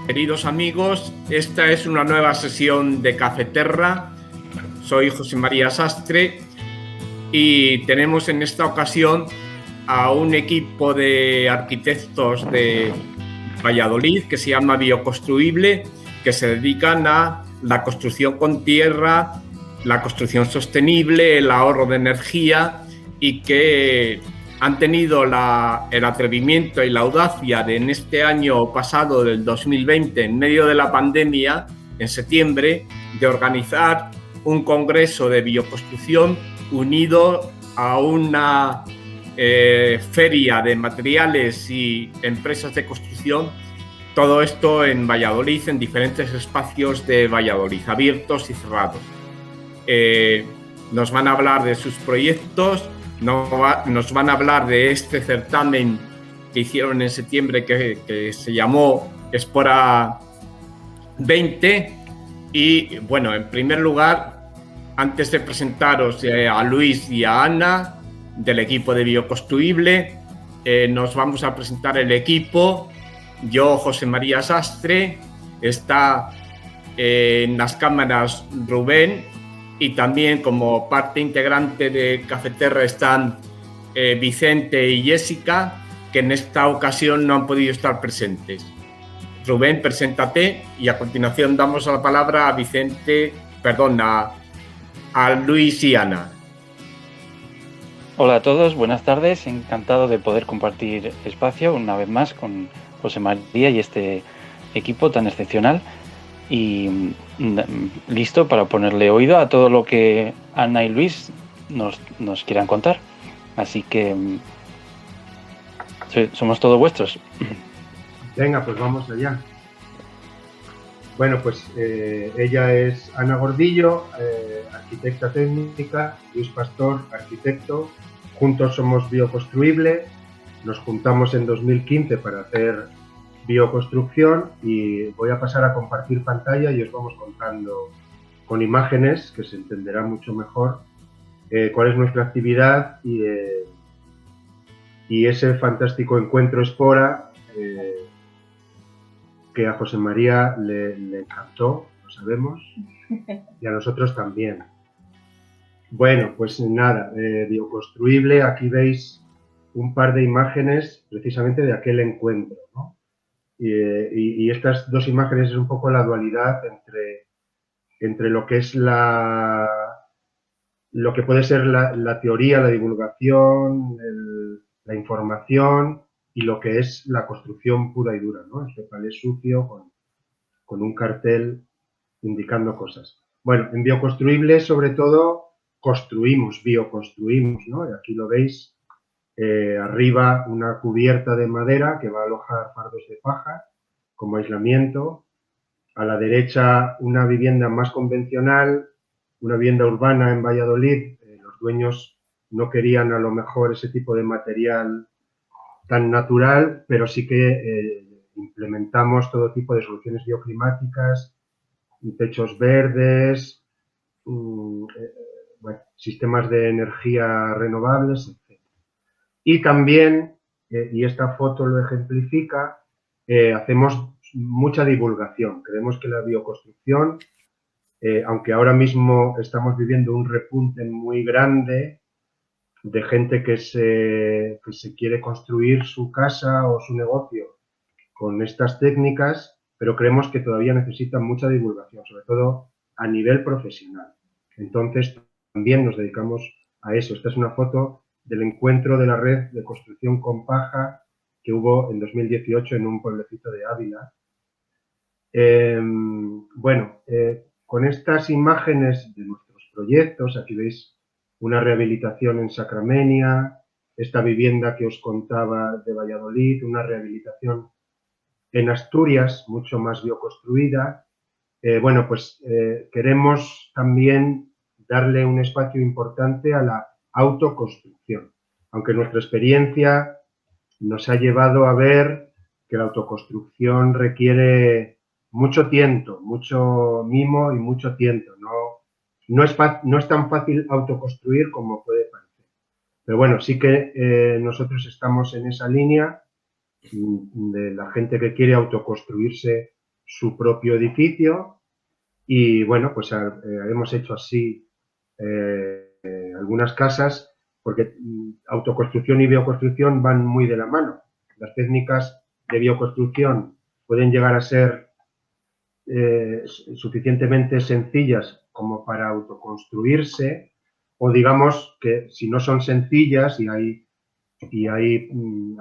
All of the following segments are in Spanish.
Queridos amigos, esta es una nueva sesión de Cafeterra. Soy José María Sastre y tenemos en esta ocasión a un equipo de arquitectos de Valladolid que se llama Bioconstruible, que se dedican a la construcción con tierra, la construcción sostenible, el ahorro de energía, y que han tenido el atrevimiento y la audacia de, en este año pasado, del 2020, en medio de la pandemia, en septiembre, de organizar un congreso de bioconstrucción unido a una feria de materiales y empresas de construcción. Todo esto en Valladolid, en diferentes espacios de Valladolid, abiertos y cerrados. Nos van a hablar de sus proyectos, nos van a hablar de este certamen que hicieron en septiembre que se llamó Espora 20. Y bueno, en primer lugar, antes de presentaros a Luis y a Ana del equipo de Bioconstruible, nos vamos a presentar el equipo. Yo, José María Sastre, está en las cámaras Rubén, y también como parte integrante de Cafeterra están Vicente y Jessica, que en esta ocasión no han podido estar presentes. Rubén, preséntate, y a continuación damos la palabra a a Luis y Ana. Hola a todos, buenas tardes. Encantado de poder compartir espacio una vez más con José María y este equipo tan excepcional, y listo para ponerle oído a todo lo que Ana y Luis nos quieran contar. Así que somos todos vuestros. Venga, pues vamos allá. Bueno, pues ella es Ana Gordillo, arquitecta técnica, Luis Pastor, arquitecto. Juntos somos Bioconstruible. Nos juntamos en 2015 para hacer bioconstrucción, y voy a pasar a compartir pantalla y os vamos contando con imágenes, que se entenderá mucho mejor, cuál es nuestra actividad y ese fantástico encuentro Espora, que a José María le encantó, lo sabemos, y a nosotros también. Bueno, pues nada, Bioconstruible, aquí veis un par de imágenes precisamente de aquel encuentro, ¿no? Y estas dos imágenes es un poco la dualidad entre lo que es lo que puede ser la teoría, la divulgación, la información, y lo que es la construcción pura y dura, ¿no? Este palé sucio con un cartel indicando cosas. Bueno, en Bioconstruible, sobre todo, bioconstruimos, ¿no? Y aquí lo veis, arriba una cubierta de madera que va a alojar fardos de paja como aislamiento. A la derecha una vivienda más convencional, una vivienda urbana en Valladolid. Los dueños no querían a lo mejor ese tipo de material tan natural, pero sí que implementamos todo tipo de soluciones bioclimáticas, techos verdes, bueno, sistemas de energía renovables, etc. Y también, y esta foto lo ejemplifica, hacemos mucha divulgación. Creemos que la bioconstrucción, aunque ahora mismo estamos viviendo un repunte muy grande de gente que se quiere construir su casa o su negocio con estas técnicas, pero creemos que todavía necesitan mucha divulgación, sobre todo a nivel profesional. Entonces, también nos dedicamos a eso. Esta es una foto del encuentro de la red de construcción con paja que hubo en 2018 en un pueblecito de Ávila. Con estas imágenes de nuestros proyectos, aquí veis una rehabilitación en Sacramenia, esta vivienda que os contaba de Valladolid, una rehabilitación en Asturias, mucho más bioconstruida. Queremos también darle un espacio importante a la autoconstrucción, aunque nuestra experiencia nos ha llevado a ver que la autoconstrucción requiere mucho tiento, mucho mimo y mucho tiento. No es tan fácil autoconstruir como puede parecer. Pero bueno, sí que nosotros estamos en esa línea de la gente que quiere autoconstruirse su propio edificio y, bueno, pues hemos hecho así algunas casas porque autoconstrucción y bioconstrucción van muy de la mano. Las técnicas de bioconstrucción pueden llegar a ser suficientemente sencillas como para autoconstruirse, o digamos que si no son sencillas y hay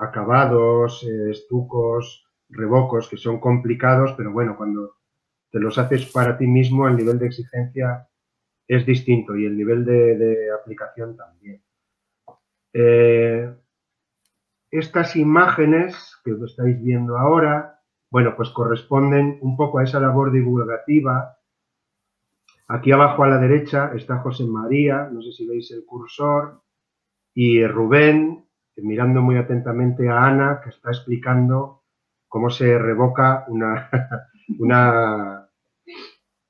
acabados, estucos, revocos que son complicados, pero bueno, cuando te los haces para ti mismo el nivel de exigencia es distinto y el nivel de aplicación también. Estas imágenes que estáis viendo ahora, bueno, pues corresponden un poco a esa labor divulgativa. Aquí abajo a la derecha está José María, no sé si veis el cursor, y Rubén, mirando muy atentamente a Ana, que está explicando cómo se revoca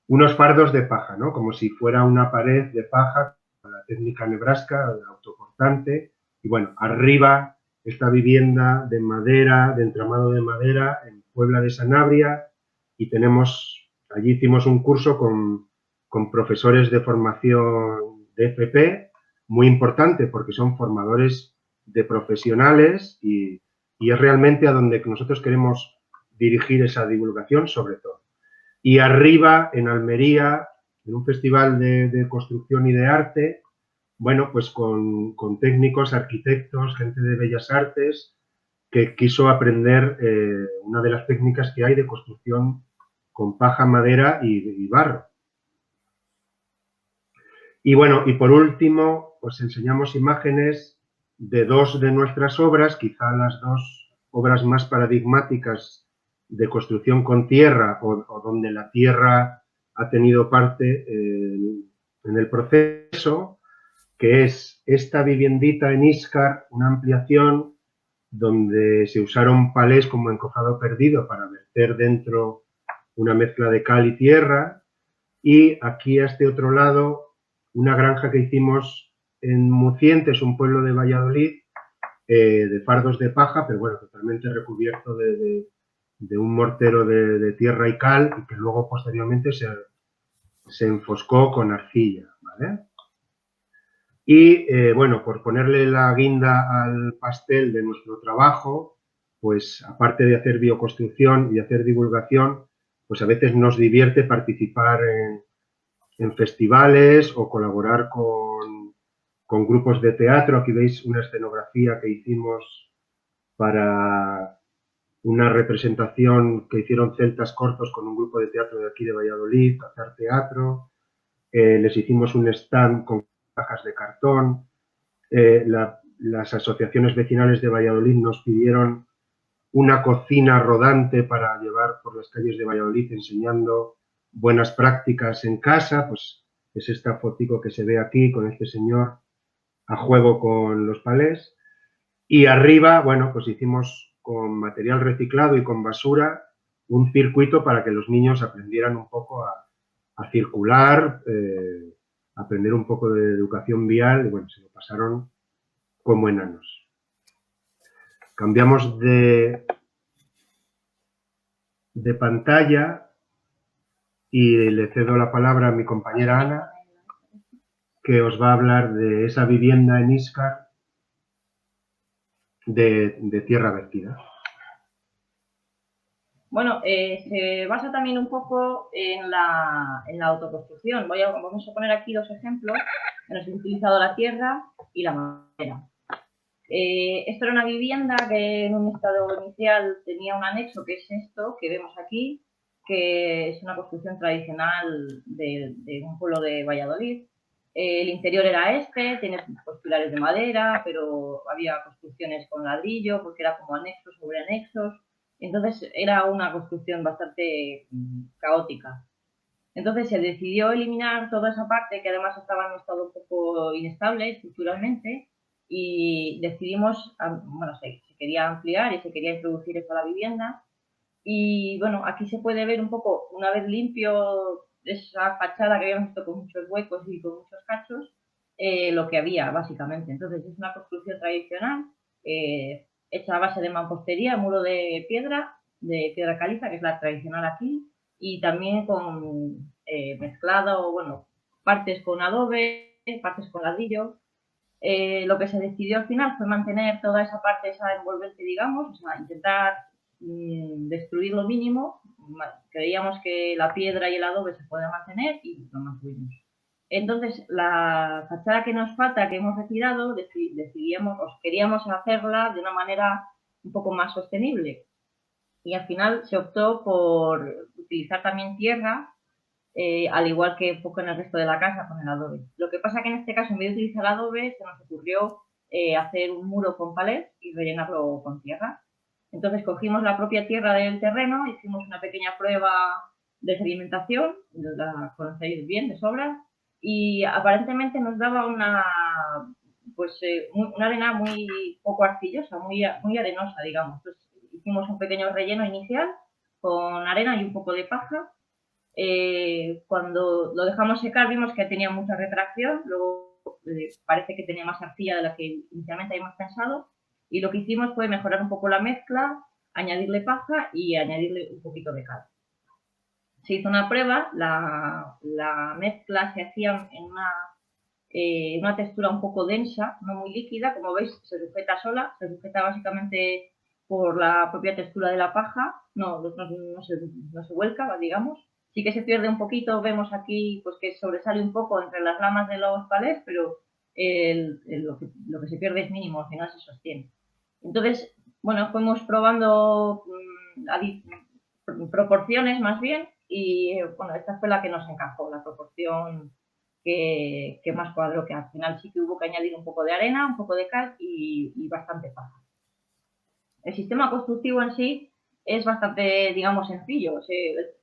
unos fardos de paja, ¿no? Como si fuera una pared de paja, con la técnica Nebraska, el autocortante, y bueno, arriba esta vivienda de madera, de entramado de madera, en Puebla de Sanabria, y allí hicimos un curso con profesores de formación de FP, muy importante porque son formadores de profesionales y es realmente a donde nosotros queremos dirigir esa divulgación sobre todo. Y arriba, en Almería, en un festival de construcción y de arte, bueno, pues con técnicos, arquitectos, gente de bellas artes, que quiso aprender una de las técnicas que hay de construcción con paja, madera y barro. Y bueno, y por último, os enseñamos imágenes de dos de nuestras obras, quizá las dos obras más paradigmáticas de construcción con tierra o donde la tierra ha tenido parte en el proceso, que es esta viviendita en Íscar, una ampliación donde se usaron palés como encofrado perdido para verter dentro una mezcla de cal y tierra, y aquí a este otro lado una granja que hicimos en Mucientes, un pueblo de Valladolid, de fardos de paja, pero bueno, totalmente recubierto de un mortero de tierra y cal, y que luego posteriormente se enfoscó con arcilla, ¿vale? Y bueno, por ponerle la guinda al pastel de nuestro trabajo, pues aparte de hacer bioconstrucción y hacer divulgación, pues a veces nos divierte participar en festivales o colaborar con grupos de teatro. Aquí veis una escenografía que hicimos para una representación que hicieron Celtas Cortos con un grupo de teatro de aquí de Valladolid, hacer teatro. Les hicimos un stand con cajas de cartón. Las asociaciones vecinales de Valladolid nos pidieron una cocina rodante para llevar por las calles de Valladolid enseñando buenas prácticas en casa, pues es esta fotico que se ve aquí con este señor a juego con los palés. Y arriba, bueno, pues hicimos con material reciclado y con basura un circuito para que los niños aprendieran un poco a circular, aprender un poco de educación vial, y bueno, se lo pasaron como enanos. Cambiamos de pantalla y le cedo la palabra a mi compañera Ana, que os va a hablar de esa vivienda en Íscar de tierra vertida. Bueno, se basa también un poco en la autoconstrucción. Vamos a poner aquí dos ejemplos. Hemos utilizado la tierra y la madera. Esto era una vivienda que en un estado inicial tenía un anexo, que es esto que vemos aquí, que es una construcción tradicional de un pueblo de Valladolid. El interior era tiene pilares de madera, pero había construcciones con ladrillo, porque era como anexos sobre anexos. Entonces era una construcción bastante caótica. Entonces se decidió eliminar toda esa parte, que además estaba en un estado un poco inestable estructuralmente, y decidimos, bueno, se quería ampliar y se quería introducir eso a la vivienda. Y bueno, aquí se puede ver un poco, una vez limpio esa fachada que habíamos visto con muchos huecos y con muchos cachos, lo que había básicamente. Entonces es una construcción tradicional, hecha a base de mampostería, muro de piedra caliza, que es la tradicional aquí, y también con mezclado, bueno, partes con adobe, partes con ladrillo. Lo que se decidió al final fue mantener toda esa parte, esa envolvente, digamos, o sea, intentar destruir lo mínimo. Creíamos que la piedra y el adobe se pueden mantener y lo mantuvimos. Entonces, la fachada que nos falta, que hemos retirado, queríamos hacerla de una manera un poco más sostenible. Y al final se optó por utilizar también tierra, al igual que un poco en el resto de la casa con el adobe. Lo que pasa que en este caso, en vez de utilizar adobe, se nos ocurrió hacer un muro con palet y rellenarlo con tierra. Entonces cogimos la propia tierra del terreno, hicimos una pequeña prueba de sedimentación, la conocéis bien de sobra, y aparentemente nos daba una arena muy poco arcillosa, muy arenosa, digamos. Entonces hicimos un pequeño relleno inicial con arena y un poco de paja. Cuando lo dejamos secar vimos que tenía mucha retracción, luego parece que tenía más arcilla de la que inicialmente habíamos pensado, y lo que hicimos fue mejorar un poco la mezcla, añadirle paja y añadirle un poquito de cal. Se hizo una prueba, la mezcla se hacía en una textura un poco densa, no muy líquida, como veis se sujeta sola, se sujeta básicamente por la propia textura de la paja, no se vuelca, digamos. Sí que se pierde un poquito, vemos aquí pues que sobresale un poco entre las lamas de los palés, pero lo que se pierde es mínimo, al final se sostiene. Entonces, bueno, fuimos probando proporciones más bien y bueno, esta fue la que nos encajó, la proporción que más cuadro, que al final sí que hubo que añadir un poco de arena, un poco de cal y bastante paja. El sistema constructivo en sí es bastante, digamos, sencillo.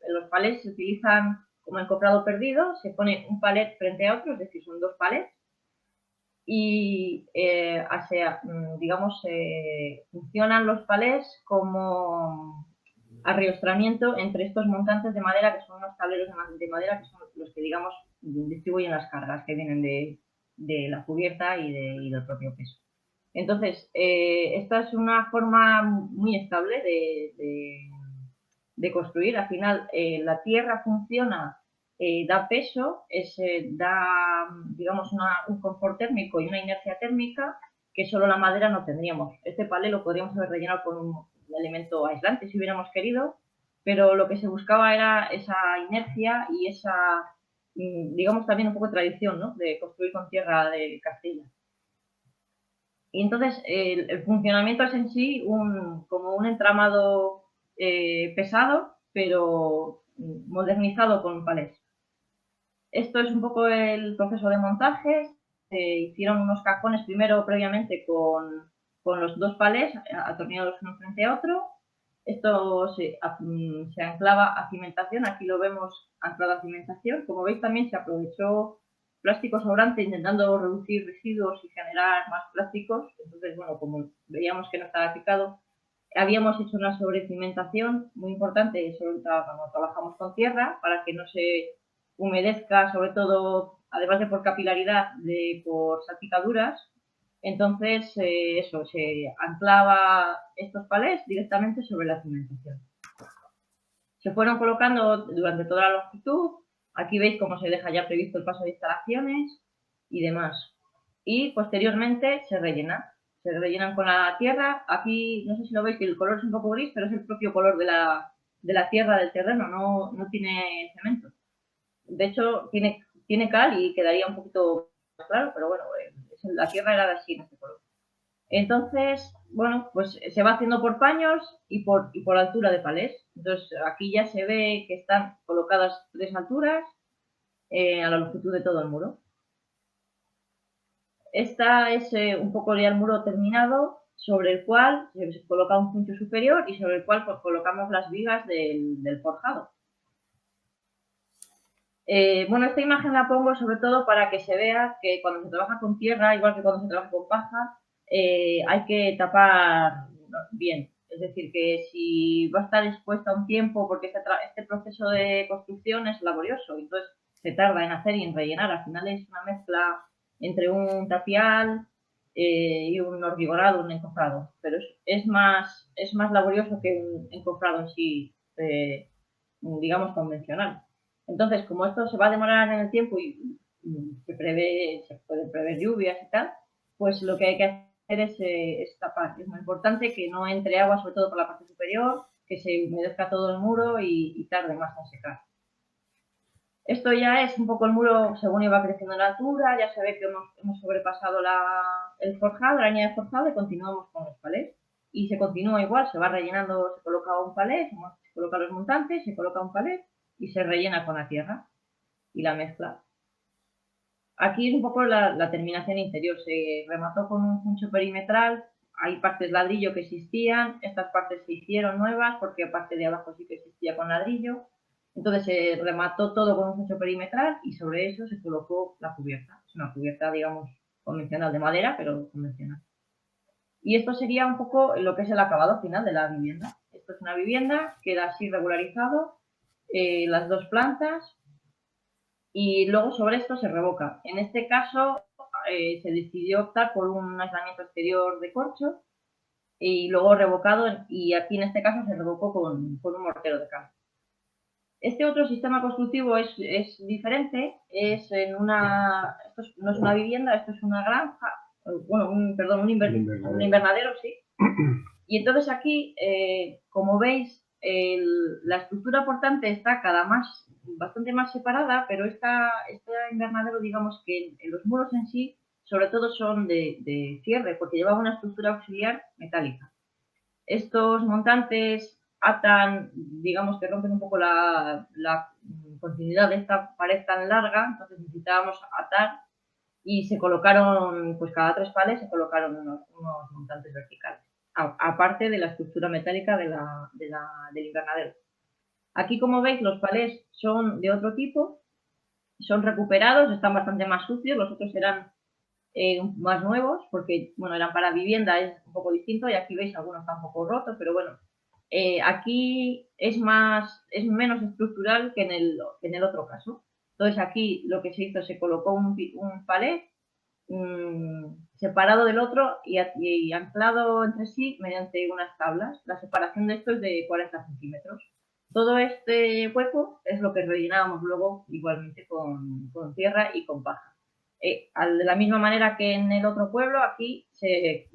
Los palets se utilizan como encofrado perdido, se pone un palet frente a otro, es decir, son dos palets, y digamos, funcionan los palets como arriostramiento entre estos montantes de madera, que son unos tableros de madera, que son los que, digamos, distribuyen las cargas que vienen de la cubierta y del propio peso. Entonces, esta es una forma muy estable de construir. Al final, la tierra funciona, da peso, da, digamos, un confort térmico y una inercia térmica que solo la madera no tendríamos. Este palé lo podríamos haber rellenado con un elemento aislante si hubiéramos querido, pero lo que se buscaba era esa inercia y esa, digamos, también un poco de tradición, ¿no?, de construir con tierra de Castilla. Y entonces el funcionamiento es en sí como un entramado pesado, pero modernizado con palés. Esto es un poco el proceso de montaje. Se hicieron unos cajones primero previamente con los dos palés atornillados uno frente a otro. Esto se anclaba a cimentación, aquí lo vemos anclado a cimentación. Como veis, también se aprovechó plástico sobrante intentando reducir residuos y generar más plásticos. Entonces, bueno, como veíamos que no estaba aplicado, habíamos hecho una sobrecimentación muy importante, sobre todo cuando trabajamos con tierra, para que no se humedezca, sobre todo, además de por capilaridad, por salpicaduras. Entonces, se anclaba estos palés directamente sobre la cimentación. Se fueron colocando durante toda la longitud. Aquí veis cómo se deja ya previsto el paso de instalaciones y demás. Y posteriormente se rellenan con la tierra. Aquí, no sé si lo veis, que el color es un poco gris, pero es el propio color de la tierra del terreno, no tiene cemento. De hecho, tiene cal y quedaría un poquito más claro, pero bueno, la tierra era así en este color. Entonces, bueno, pues se va haciendo por paños y por altura de palés. Entonces, aquí ya se ve que están colocadas 3 alturas a la longitud de todo el muro. Esta es un poco ya el muro terminado, sobre el cual se coloca un punto superior y sobre el cual pues, colocamos las vigas del forjado. Bueno, esta imagen la pongo sobre todo para que se vea que cuando se trabaja con tierra, igual que cuando se trabaja con paja, hay que tapar bien. Es decir, que si va a estar expuesta un tiempo, porque este proceso de construcción es laborioso, entonces se tarda en hacer y en rellenar. Al final es una mezcla entre un tapial y un hormigorado, un encofrado. Pero es más laborioso que un encofrado en sí digamos, convencional. Entonces, como esto se va a demorar en el tiempo y se pueden prever lluvias y tal, pues lo que hay que hacer es tapar. Es muy importante que no entre agua, sobre todo por la parte superior, que se humedezca todo el muro y tarde más en secar. Esto ya es un poco el muro según iba creciendo en altura, ya se ve que hemos sobrepasado el forjado, la línea de forjado, y continuamos con los palés. Y se continúa igual, se va rellenando, se coloca un palé, se colocan los montantes, se coloca un palé y se rellena con la tierra y la mezcla. Aquí es un poco la terminación interior, se remató con un funcho perimetral, hay partes ladrillo que existían, estas partes se hicieron nuevas porque parte de abajo sí que existía con ladrillo. Entonces se remató todo con un funcho perimetral y sobre eso se colocó la cubierta. Es una cubierta, digamos, convencional de madera, pero convencional. Y esto sería un poco lo que es el acabado final de la vivienda. Esto es una vivienda, queda así regularizado, las dos plantas, y luego sobre esto se revoca. En este caso se decidió optar por un aislamiento exterior de corcho y luego revocado, y aquí en este caso se revocó con un mortero de cal. Este otro sistema constructivo es diferente, esto no es una vivienda, esto es una granja, bueno, un invernadero, sí. Y entonces aquí, como veis, la estructura portante está bastante más separada, pero este invernadero, digamos que en los muros en sí, sobre todo son de cierre, porque llevaba una estructura auxiliar metálica. Estos montantes atan, digamos que rompen un poco la continuidad de esta pared tan larga, entonces necesitábamos atar y se colocaron, pues cada 3 palés se colocaron unos montantes verticales, aparte de la estructura metálica del invernadero. Aquí, como veis, los palés son de otro tipo, son recuperados, están bastante más sucios, los otros eran más nuevos, porque, bueno, eran para vivienda, es un poco distinto, y aquí veis algunos están un poco rotos, pero bueno, aquí es menos estructural que en el otro caso. Entonces aquí lo que se hizo, se colocó un palé separado del otro y anclado entre sí mediante unas tablas. La separación de esto es de 40 centímetros. Todo este hueco es lo que rellenábamos luego igualmente con tierra y con paja. De la misma manera que en el otro pueblo, aquí se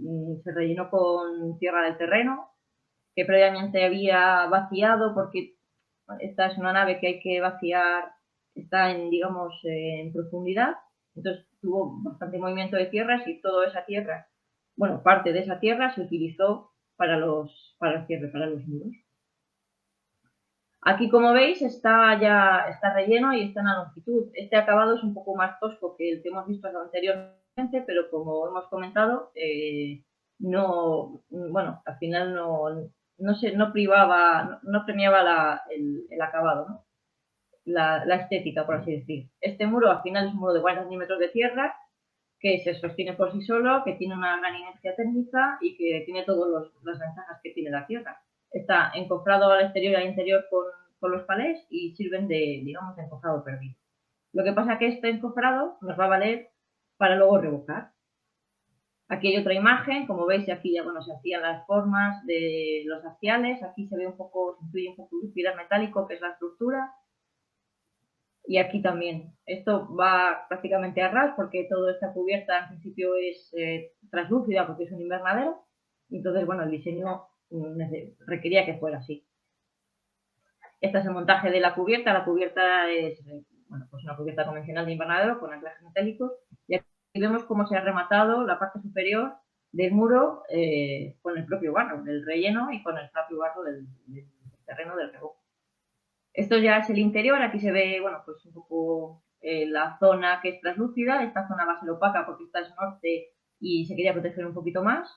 rellenó con tierra del terreno, que previamente había vaciado, porque esta es una nave que hay que vaciar, está digamos, en profundidad, entonces tuvo bastante movimiento de tierras y toda esa tierra, bueno, parte de esa tierra se utilizó para el cierre, para los muros. Aquí, como veis, está relleno y está en la longitud. Este acabado es un poco más tosco que el que hemos visto anteriormente, pero como hemos comentado, al final no premiaba el acabado, ¿no? La estética, por así decir. Este muro al final es un muro de 40 centímetros de tierra que se sostiene por sí solo, que tiene una gran inercia térmica y que tiene todas las ventajas que tiene la tierra. Está encofrado al exterior y al interior con los palés y sirven de encofrado perdido. Lo que pasa es que este encofrado nos va a valer para luego revocar. Aquí hay otra imagen, como veis, aquí ya se hacían las formas de los axiales, aquí se intuye un poco el pilar metálico, que es la estructura, y aquí también. Esto va prácticamente a ras porque toda esta cubierta en principio es translúcida porque es un invernadero, entonces, bueno, el diseño requería que fuera así. Este es el montaje de la cubierta. La cubierta es pues una cubierta convencional de invernadero con anclajes metálicos. Y aquí vemos cómo se ha rematado la parte superior del muro con el propio barro del relleno y con el propio barro del terreno del revoco. Esto ya es el interior. Aquí se ve, pues un poco la zona que es translúcida. Esta zona va a ser opaca porque esta es norte y se quería proteger un poquito más.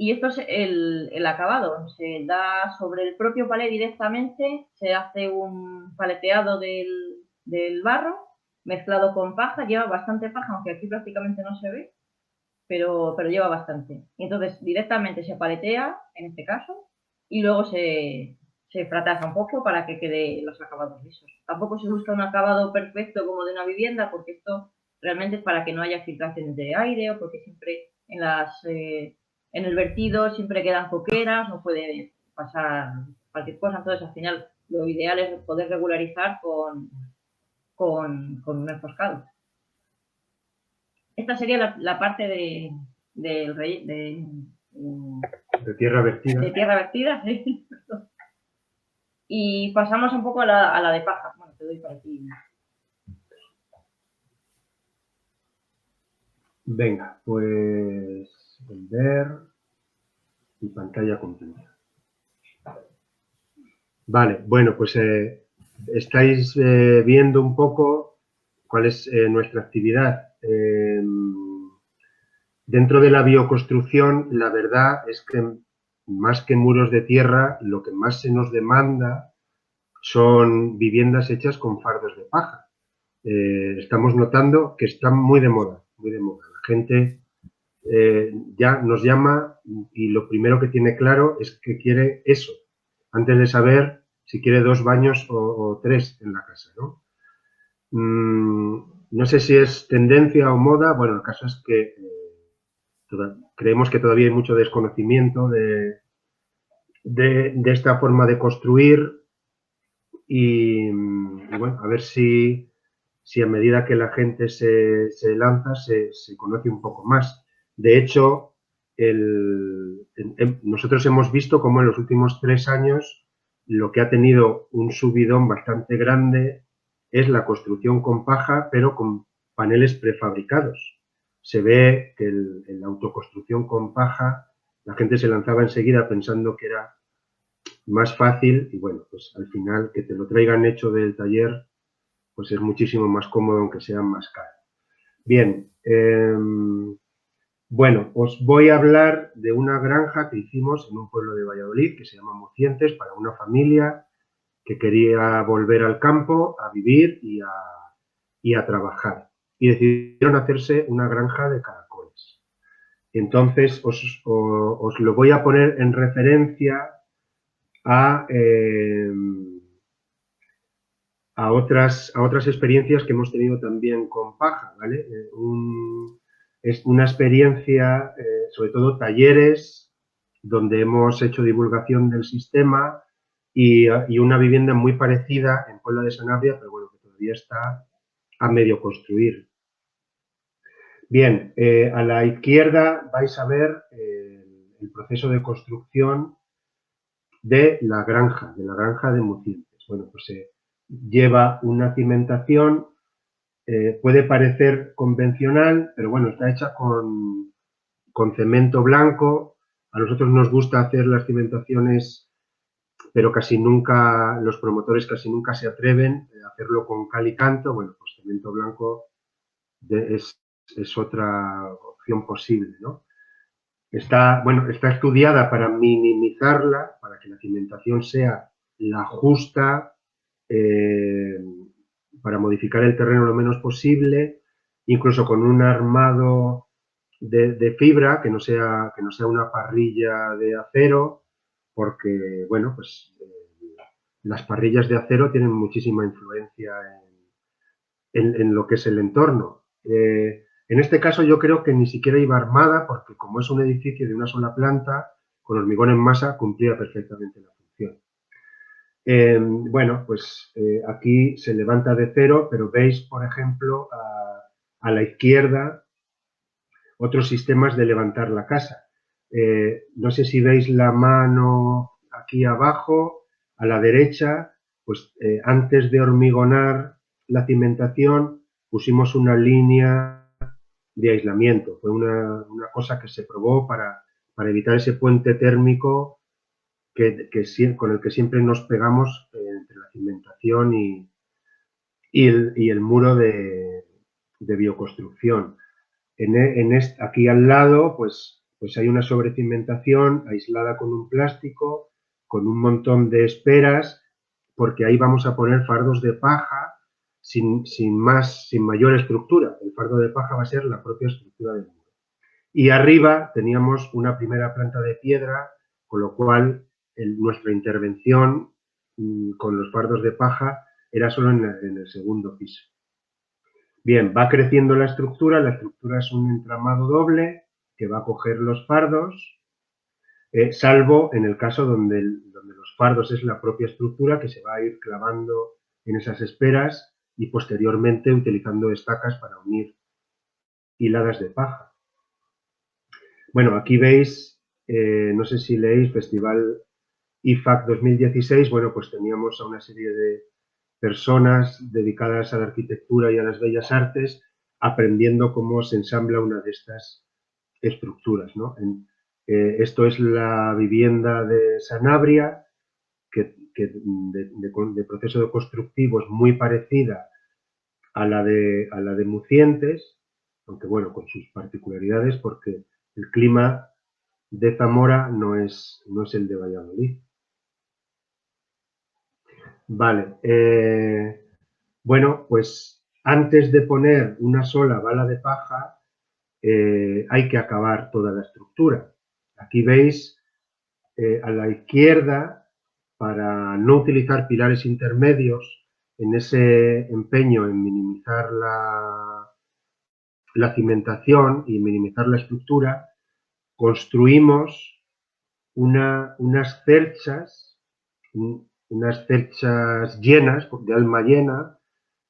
Y esto es el acabado, se da sobre el propio palé directamente, se hace un paleteado del barro mezclado con paja, lleva bastante paja, aunque aquí prácticamente no se ve, pero lleva bastante. Y entonces directamente se paletea, en este caso, y luego se fratasa un poco para que quede los acabados lisos. Tampoco se busca un acabado perfecto como de una vivienda, porque esto realmente es para que no haya filtraciones de aire o porque siempre en el vertido siempre quedan coqueras, no puede pasar cualquier cosa, entonces al final lo ideal es poder regularizar con un enfoscado. Esta sería la parte de tierra vertida. De tierra vertida, sí. Y pasamos un poco a la de paja. Bueno, te doy para aquí. Venga, pues ver y pantalla completa. Vale, bueno, pues estáis viendo un poco cuál es nuestra actividad. Dentro de la bioconstrucción, la verdad es que más que muros de tierra, lo que más se nos demanda son viviendas hechas con fardos de paja. Estamos notando que están muy de moda, muy de moda. La gente ya nos llama y lo primero que tiene claro es que quiere eso, antes de saber si quiere 2 baños o 3 en la casa, ¿no? No sé si es tendencia o moda, bueno, el caso es que creemos que todavía hay mucho desconocimiento de esta forma de construir y bueno, a ver si a medida que la gente se lanza se conoce un poco más. De hecho, nosotros hemos visto cómo en los últimos 3 años lo que ha tenido un subidón bastante grande es la construcción con paja, pero con paneles prefabricados. Se ve que en la autoconstrucción con paja la gente se lanzaba enseguida pensando que era más fácil y bueno, pues al final que te lo traigan hecho del taller pues es muchísimo más cómodo aunque sea más caro. Bien, bueno, os voy a hablar de una granja que hicimos en un pueblo de Valladolid que se llama Mocientes para una familia que quería volver al campo a vivir y a trabajar. Y decidieron hacerse una granja de caracoles. Entonces os lo voy a poner en referencia a otras experiencias que hemos tenido también con paja, ¿vale? Es una experiencia, sobre todo talleres, donde hemos hecho divulgación del sistema y una vivienda muy parecida en Puebla de Sanabria, pero bueno, que todavía está a medio construir. Bien, a la izquierda vais a ver el proceso de construcción de la granja de Mocientes. Bueno, pues lleva una cimentación, puede parecer convencional, pero bueno, está hecha con cemento blanco. A nosotros nos gusta hacer las cimentaciones, pero casi nunca, los promotores casi nunca se atreven a hacerlo con cal y canto. Bueno, pues cemento blanco es otra opción posible, ¿no? Está estudiada para minimizarla, para que la cimentación sea la justa, para modificar el terreno lo menos posible, incluso con un armado de fibra, que no sea una parrilla de acero, porque, bueno, pues las parrillas de acero tienen muchísima influencia en lo que es el entorno. En este caso yo creo que ni siquiera iba armada, porque como es un edificio de una sola planta, con hormigón en masa cumplía perfectamente la función. Bueno, pues aquí se levanta de cero, pero veis, por ejemplo, a la izquierda otros sistemas de levantar la casa. No sé si veis la mano aquí abajo, a la derecha, pues antes de hormigonar la cimentación pusimos una línea de aislamiento. Fue una cosa que se probó para evitar ese puente térmico con el que siempre nos pegamos entre la cimentación y el muro de bioconstrucción. Aquí al lado, pues hay una sobrecimentación aislada con un plástico, con un montón de esperas, porque ahí vamos a poner fardos de paja sin mayor estructura. El fardo de paja va a ser la propia estructura del muro. Y arriba teníamos una primera planta de piedra, con lo cual nuestra intervención con los fardos de paja era solo en el segundo piso. Bien, va creciendo la estructura es un entramado doble que va a coger los fardos, salvo en el caso donde los fardos es la propia estructura que se va a ir clavando en esas esperas y posteriormente utilizando estacas para unir hiladas de paja. Bueno, aquí veis, no sé si leéis Festival IFAC 2016, bueno, pues teníamos a una serie de personas dedicadas a la arquitectura y a las bellas artes aprendiendo cómo se ensambla una de estas estructuras, ¿no? Esto es la vivienda de Sanabria, que de proceso constructivo es muy parecida a la de Mucientes, aunque bueno, con sus particularidades, porque el clima de Zamora no es el de Valladolid. Vale, bueno, pues antes de poner una sola bala de paja, hay que acabar toda la estructura. Aquí veis a la izquierda, para no utilizar pilares intermedios, en ese empeño en minimizar la cimentación y minimizar la estructura, construimos unas cerchas llenas, de alma llena,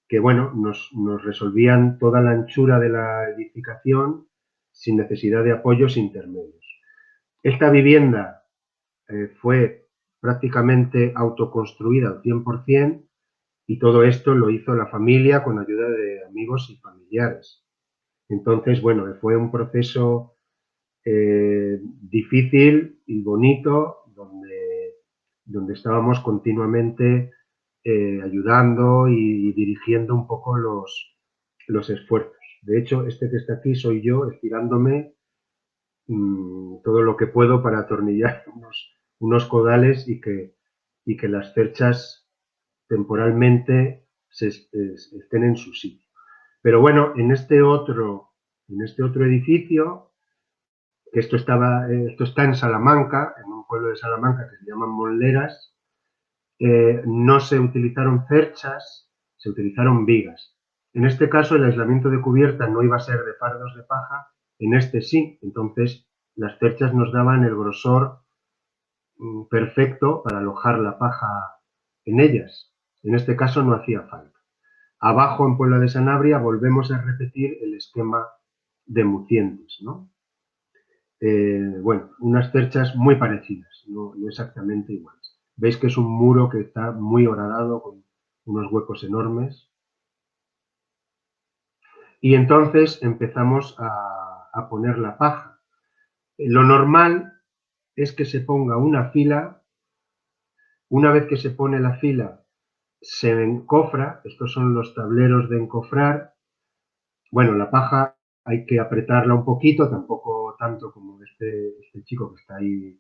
que bueno, nos resolvían toda la anchura de la edificación sin necesidad de apoyos intermedios. Esta vivienda fue prácticamente autoconstruida al 100% y todo esto lo hizo la familia con ayuda de amigos y familiares. Entonces, bueno, fue un proceso difícil y bonito donde estábamos continuamente ayudando y dirigiendo un poco los esfuerzos. De hecho, este que está aquí soy yo estirándome todo lo que puedo para atornillar unos codales y que las cerchas temporalmente estén en su sitio. Pero bueno, en este otro edificio, que esto está en Salamanca, en un pueblo de Salamanca que se llama Monleras, no se utilizaron cerchas, se utilizaron vigas. En este caso, el aislamiento de cubierta no iba a ser de fardos de paja, en este sí. Entonces, las cerchas nos daban el grosor perfecto para alojar la paja en ellas. En este caso no hacía falta. Abajo, en Puebla de Sanabria, volvemos a repetir el esquema de Mucientes, ¿no? Bueno, unas cerchas muy parecidas, no exactamente iguales. Veis que es un muro que está muy horadado, con unos huecos enormes. Y entonces empezamos a poner la paja. Lo normal es que se ponga una fila. Una vez que se pone la fila, se encofra. Estos son los tableros de encofrar. Bueno, la paja hay que apretarla un poquito, tampoco tanto como este chico que está ahí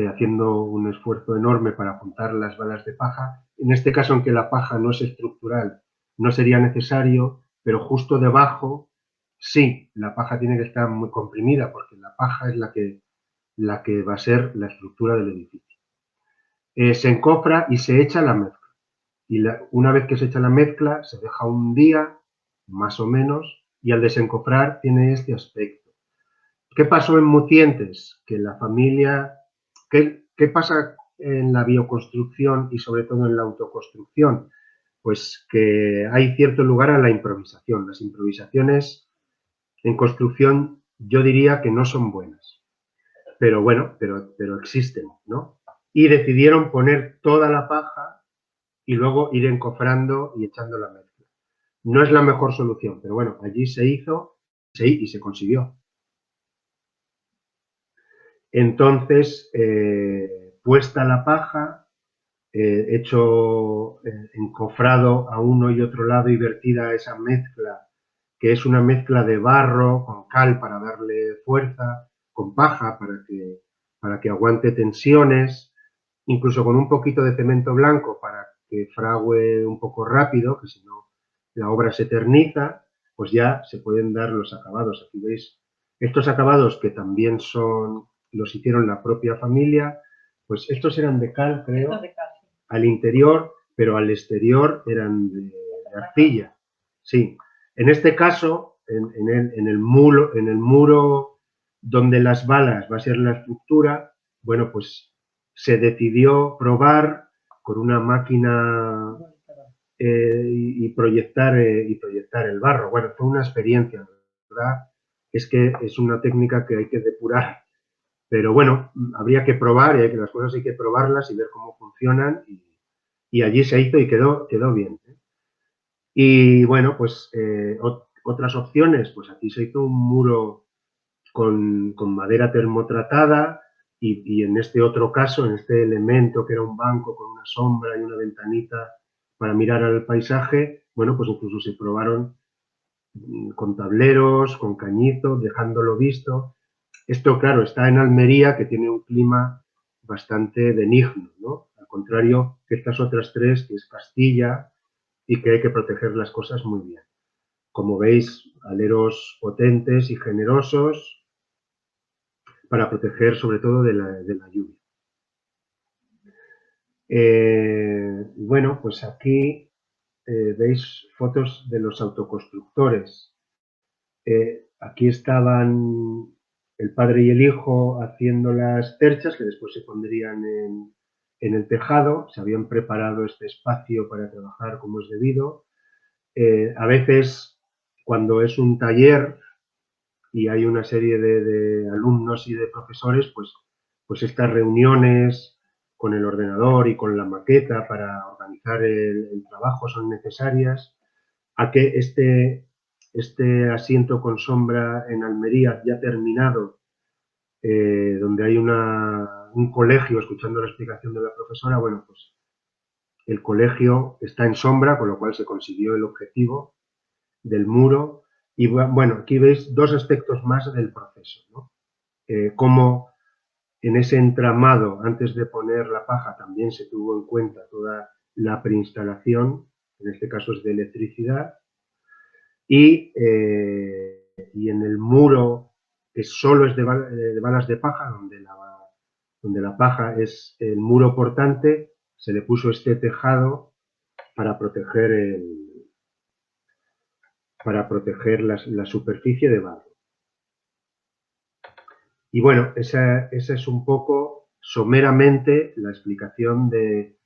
haciendo un esfuerzo enorme para juntar las balas de paja. En este caso, aunque la paja no es estructural, no sería necesario, pero justo debajo, sí, la paja tiene que estar muy comprimida, porque la paja es la que va a ser la estructura del edificio. Se encofra y se echa la mezcla. Y una vez que se echa la mezcla, se deja un día, más o menos, y al desencofrar tiene este aspecto. ¿Qué pasó en Mucientes? Que la familia... ¿Qué pasa en la bioconstrucción y sobre todo en la autoconstrucción? Pues que hay cierto lugar a la improvisación. Las improvisaciones en construcción yo diría que no son buenas. Pero bueno, pero existen, ¿no? Y decidieron poner toda la paja y luego ir encofrando y echando la mezcla. No es la mejor solución, pero bueno, allí se hizo y se consiguió. Entonces, puesta la paja, encofrado a uno y otro lado y vertida esa mezcla, que es una mezcla de barro con cal para darle fuerza, con paja para que aguante tensiones, incluso con un poquito de cemento blanco para que frague un poco rápido, que si no la obra se eterniza, pues ya se pueden dar los acabados. Aquí veis estos acabados que también los hicieron la propia familia, pues estos eran de cal, creo, al interior, pero al exterior eran de arcilla. Sí, en este caso, en el muro donde las balas va a ser la estructura, bueno, pues se decidió probar con una máquina y proyectar el barro. Bueno, fue una experiencia, la verdad es que es una técnica que hay que depurar, pero bueno, habría que probar y las cosas hay que probarlas y ver cómo funcionan y allí se hizo y quedó bien. Y bueno, pues otras opciones, pues aquí se hizo un muro con madera termotratada y en este otro caso, en este elemento que era un banco con una sombra y una ventanita para mirar al paisaje, bueno, pues incluso se probaron con tableros, con cañitos, dejándolo visto. Esto, claro, está en Almería, que tiene un clima bastante benigno, ¿no? Al contrario que estas otras tres, que es Castilla, y que hay que proteger las cosas muy bien. Como veis, aleros potentes y generosos para proteger sobre todo de la lluvia. Bueno, pues aquí veis fotos de los autoconstructores. Aquí estaban el padre y el hijo haciendo las perchas que después se pondrían en el tejado. Se habían preparado este espacio para trabajar como es debido. A veces, cuando es un taller y hay una serie de alumnos y de profesores, pues estas reuniones con el ordenador y con la maqueta para organizar el trabajo son necesarias. A que este asiento con sombra en Almería ya terminado, donde hay un colegio, escuchando la explicación de la profesora, bueno, pues el colegio está en sombra, con lo cual se consiguió el objetivo del muro. Y bueno, aquí veis dos aspectos más del proceso, ¿no? Cómo en ese entramado, antes de poner la paja, también se tuvo en cuenta toda la preinstalación, en este caso es de electricidad, y en el muro, que solo es de balas de paja, donde la paja es el muro portante, se le puso este tejado para proteger la superficie de barro. Y bueno, esa es un poco someramente la explicación de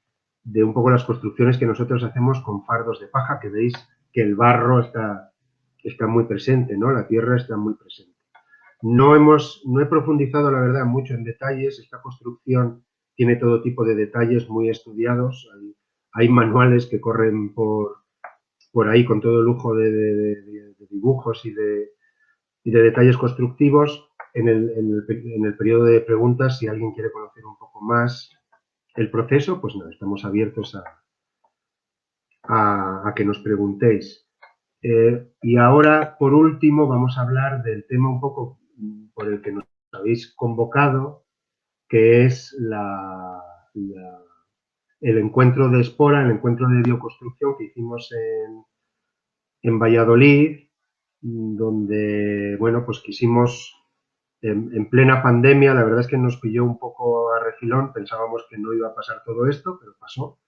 un poco las construcciones que nosotros hacemos con fardos de paja, que veis que el barro está muy presente, ¿no? La tierra está muy presente. No he profundizado, la verdad, mucho en detalles. Esta construcción tiene todo tipo de detalles muy estudiados. Hay manuales que corren por ahí con todo lujo de dibujos y de detalles constructivos. En el periodo de preguntas, si alguien quiere conocer un poco más el proceso, pues nada, estamos abiertos a que nos preguntéis. Y ahora, por último, vamos a hablar del tema un poco por el que nos habéis convocado, que es el encuentro de Espora, el encuentro de bioconstrucción que hicimos en Valladolid, donde, bueno, pues quisimos, en plena pandemia, la verdad es que nos pilló un poco a refilón, pensábamos que no iba a pasar todo esto, pero pasó.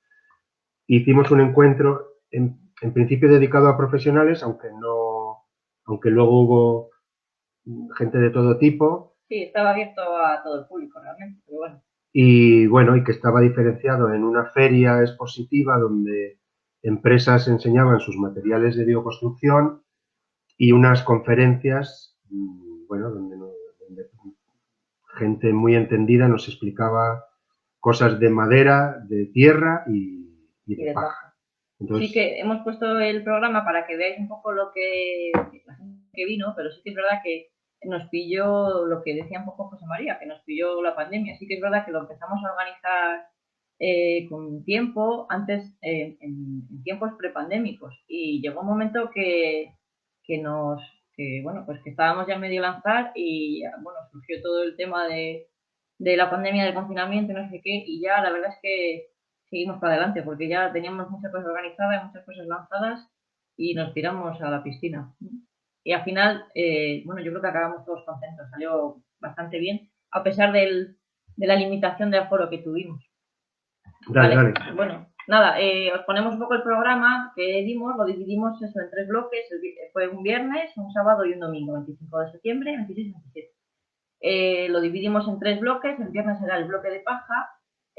Hicimos un encuentro, en principio dedicado a profesionales, aunque luego hubo gente de todo tipo. Sí, estaba abierto a todo el público realmente, pero bueno. Y que estaba diferenciado en una feria expositiva donde empresas enseñaban sus materiales de bioconstrucción y unas conferencias, bueno, donde gente muy entendida nos explicaba cosas de madera, de tierra y de paja. Entonces, sí que hemos puesto el programa para que veáis un poco lo que la gente que vino, pero sí que es verdad que nos pilló lo que decía un poco José María, que nos pilló la pandemia. Sí que es verdad que lo empezamos a organizar con tiempo, antes en tiempos prepandémicos, y llegó un momento que estábamos ya medio lanzar y bueno, surgió todo el tema de la pandemia, del confinamiento, no sé qué, y ya la verdad es que seguimos para adelante porque ya teníamos muchas cosas organizadas, muchas cosas lanzadas y nos tiramos a la piscina. Y al final, bueno, yo creo que acabamos todos contentos, salió bastante bien, a pesar de la limitación de aforo que tuvimos. Vale. Bueno, nada, os ponemos un poco el programa que dimos, lo dividimos eso en 3 bloques, fue un viernes, un sábado y un domingo, 25 de septiembre, 26 y 27. Lo dividimos en 3 bloques, el viernes era el bloque de paja,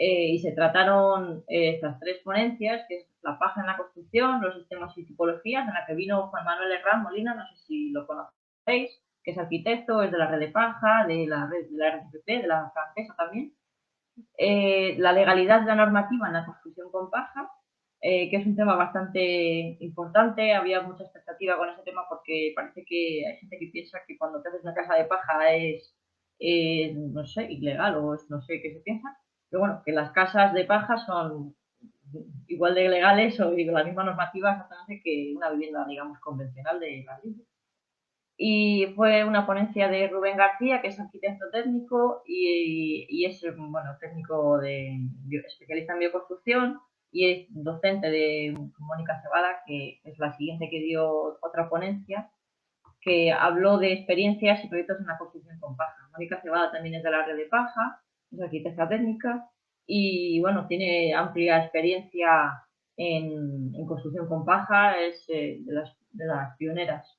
y se trataron estas 3 ponencias, que es la paja en la construcción, los sistemas y tipologías, en la que vino Juan Manuel Herrán Molina, no sé si lo conocéis, que es arquitecto, es de la red de paja, de la RGPP, de la francesa también. La legalidad de la normativa en la construcción con paja, que es un tema bastante importante. Había mucha expectativa con ese tema porque parece que hay gente que piensa que cuando te haces una casa de paja es, no sé, ilegal o es, no sé qué se piensa. Pero bueno, que las casas de paja son igual de legales o la misma normativa exactamente que una vivienda, digamos, convencional de ladrillo. Y fue una ponencia de Rubén García, que es arquitecto técnico y es, bueno, técnico especialista en bioconstrucción, y es docente de Mónica Cebada, que es la siguiente que dio otra ponencia, que habló de experiencias y proyectos en la construcción con paja. Mónica Cebada también es de la red de paja, es arquitecta técnica y, bueno, tiene amplia experiencia en construcción con paja, es de las pioneras.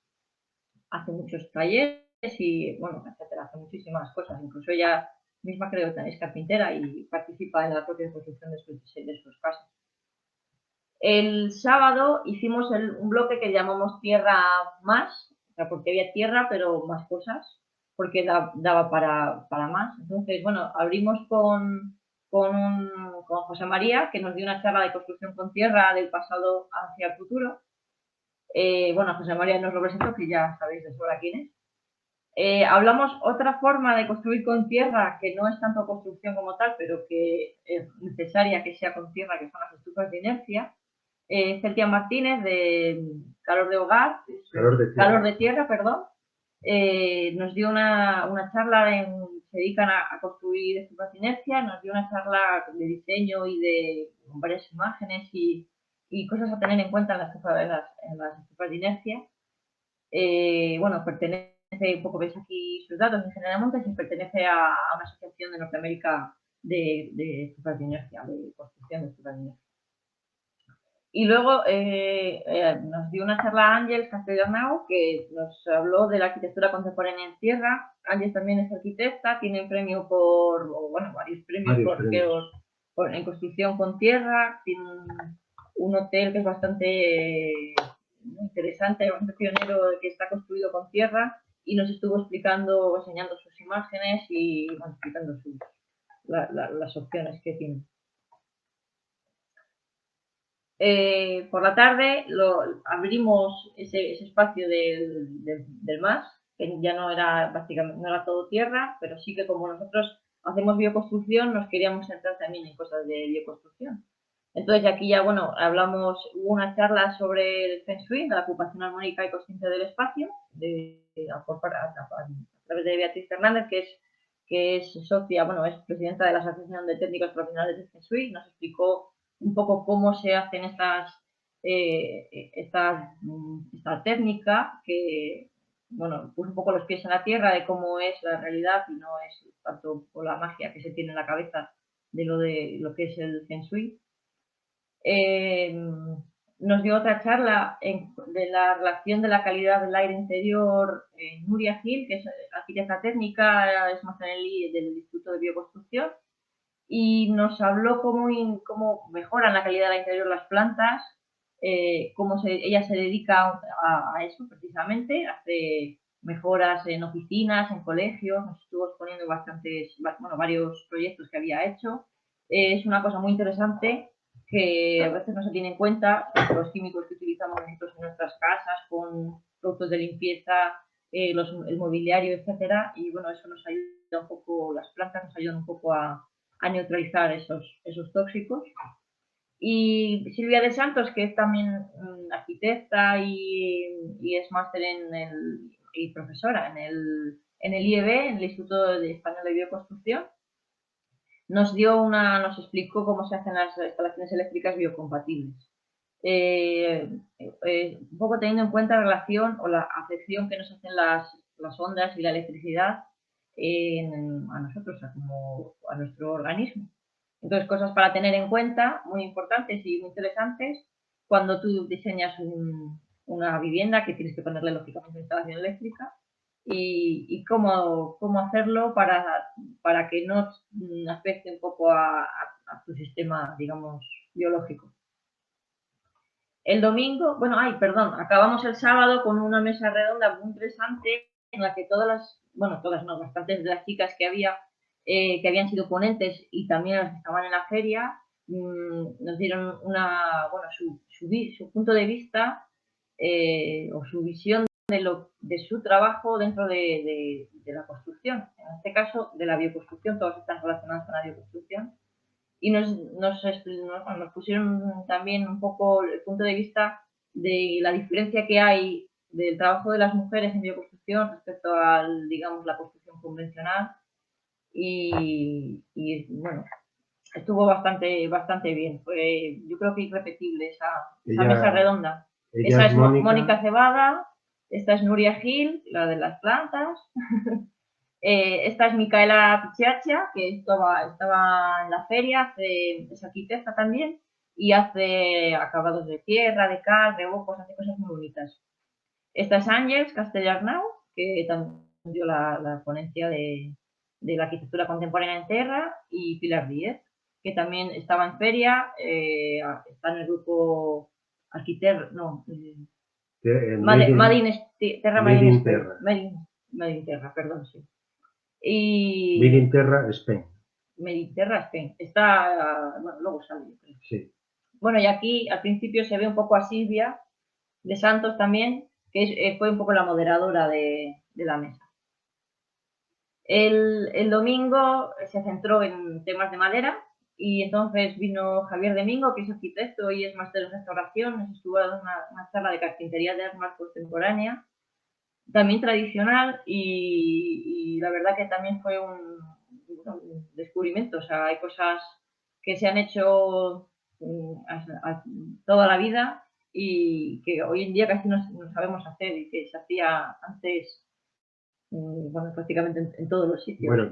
Hace muchos talleres y, bueno, etcétera, hace muchísimas cosas. Incluso ella misma creo que es carpintera y participa en la propia construcción de sus casas. El sábado hicimos un bloque que llamamos Tierra Más, o sea, porque había tierra, pero más cosas, porque daba para más. Entonces, bueno, abrimos con José María, que nos dio una charla de construcción con tierra del pasado hacia el futuro. Bueno, José María nos lo presentó, que ya sabéis de sobra quién es. Hablamos otra forma de construir con tierra, que no es tanto construcción como tal, pero que es necesaria que sea con tierra, que son las estufas de inercia. Celtia Martínez, de Calor de Hogar, Calor de Tierra, perdón, nos dio una charla, se dedican a construir estufas de inercia, nos dio una charla de diseño y con varias imágenes y cosas a tener en cuenta en las estufas de inercia. Bueno, pertenece, un poco veis aquí sus datos, en General Montes, y pertenece a una asociación de Norteamérica de estufas de inercia, de construcción de estufas de inercia. Y luego nos dio una charla Ángeles Castellarnau, que nos habló de la arquitectura contemporánea en tierra. Ángeles también es arquitecta, tiene premio varios premios en construcción con tierra. Tiene un hotel que es bastante interesante, bastante pionero, que está construido con tierra, y nos estuvo explicando, enseñando sus imágenes y explicando las opciones que tiene. Por la tarde abrimos ese espacio del MAS, que ya no era prácticamente, no era todo tierra, pero sí que como nosotros hacemos bioconstrucción, nos queríamos centrar también en cosas de bioconstrucción. Entonces aquí ya, bueno, hubo una charla sobre el Feng Shui, la ocupación armónica y consciente del espacio, a través de Beatriz Fernández, que es socia, bueno, es presidenta de la Asociación de Técnicos Profesionales de Feng Shui. Nos explicó un poco cómo se hacen esta técnica, que, bueno, puso un poco los pies en la tierra de cómo es la realidad y no es tanto por la magia que se tiene en la cabeza de lo que es el Feng Shui. Nos dio otra charla de la relación de la calidad del aire interior Nuria Gil, que es arquitecta técnica, es máster del Instituto de Bioconstrucción, y nos habló cómo mejoran la calidad del interior las plantas, ella se dedica a eso precisamente, hace mejoras en oficinas, en colegios, nos estuvo exponiendo varios proyectos que había hecho. Es una cosa muy interesante que a veces no se tiene en cuenta, los químicos que utilizamos nosotros en nuestras casas, con productos de limpieza, el mobiliario, etcétera, y bueno, eso nos ayuda un poco, las plantas nos ayudan un poco a neutralizar esos tóxicos. Y Silvia de Santos, que es también arquitecta y es máster y profesora en el IEB, en el Instituto Español de Bioconstrucción, nos explicó cómo se hacen las instalaciones eléctricas biocompatibles. Un poco teniendo en cuenta la relación o la afección que nos hacen las ondas y la electricidad a nosotros, como a nuestro organismo. Entonces, cosas para tener en cuenta, muy importantes y muy interesantes, cuando tú diseñas una vivienda, que tienes que ponerle lógicamente una instalación eléctrica, y cómo hacerlo para que no afecte un poco a su sistema, digamos, biológico. El domingo, bueno, perdón, acabamos el sábado con una mesa redonda muy interesante en la que bastantes de las chicas que habían sido ponentes y también las que estaban en la feria, nos dieron su punto de vista o su visión de su trabajo dentro de la construcción, en este caso de la bioconstrucción, todos están relacionados con la bioconstrucción. Y nos pusieron también un poco el punto de vista de la diferencia que hay del trabajo de las mujeres en bioconstrucción respecto a, digamos, la construcción convencional. Y bueno, estuvo bastante bien. Yo creo que irrepetible esa mesa redonda. Esa es Mónica Cebada, esta es Nuria Gil, la de las plantas. Esta es Micaela Pichiacha, que estaba en la feria, es arquitecta también, y hace acabados de tierra, de cal, rebocos, hace cosas muy bonitas. Esta es Ángeles Castellarnau, que también dio la ponencia de la arquitectura contemporánea en tierra, y Pilar Díez, que también estaba en feria, está en el grupo Arquiter, no, Madin Terra, perdón, sí. Y Medinterra Spain. Medinterra Spain. Está, bueno, luego sale, yo creo. Sí. Bueno, y aquí al principio se ve un poco a Silvia de Santos también, que fue un poco la moderadora de la mesa. El domingo se centró en temas de madera y entonces vino Javier Domingo, que es arquitecto y es máster en restauración, nos estuvo dando una charla de carpintería de armas contemporánea, también tradicional, y la verdad que también fue un descubrimiento. O sea, hay cosas que se han hecho toda la vida y que hoy en día casi no sabemos hacer y que se hacía antes, bueno, prácticamente en todos los sitios. Bueno,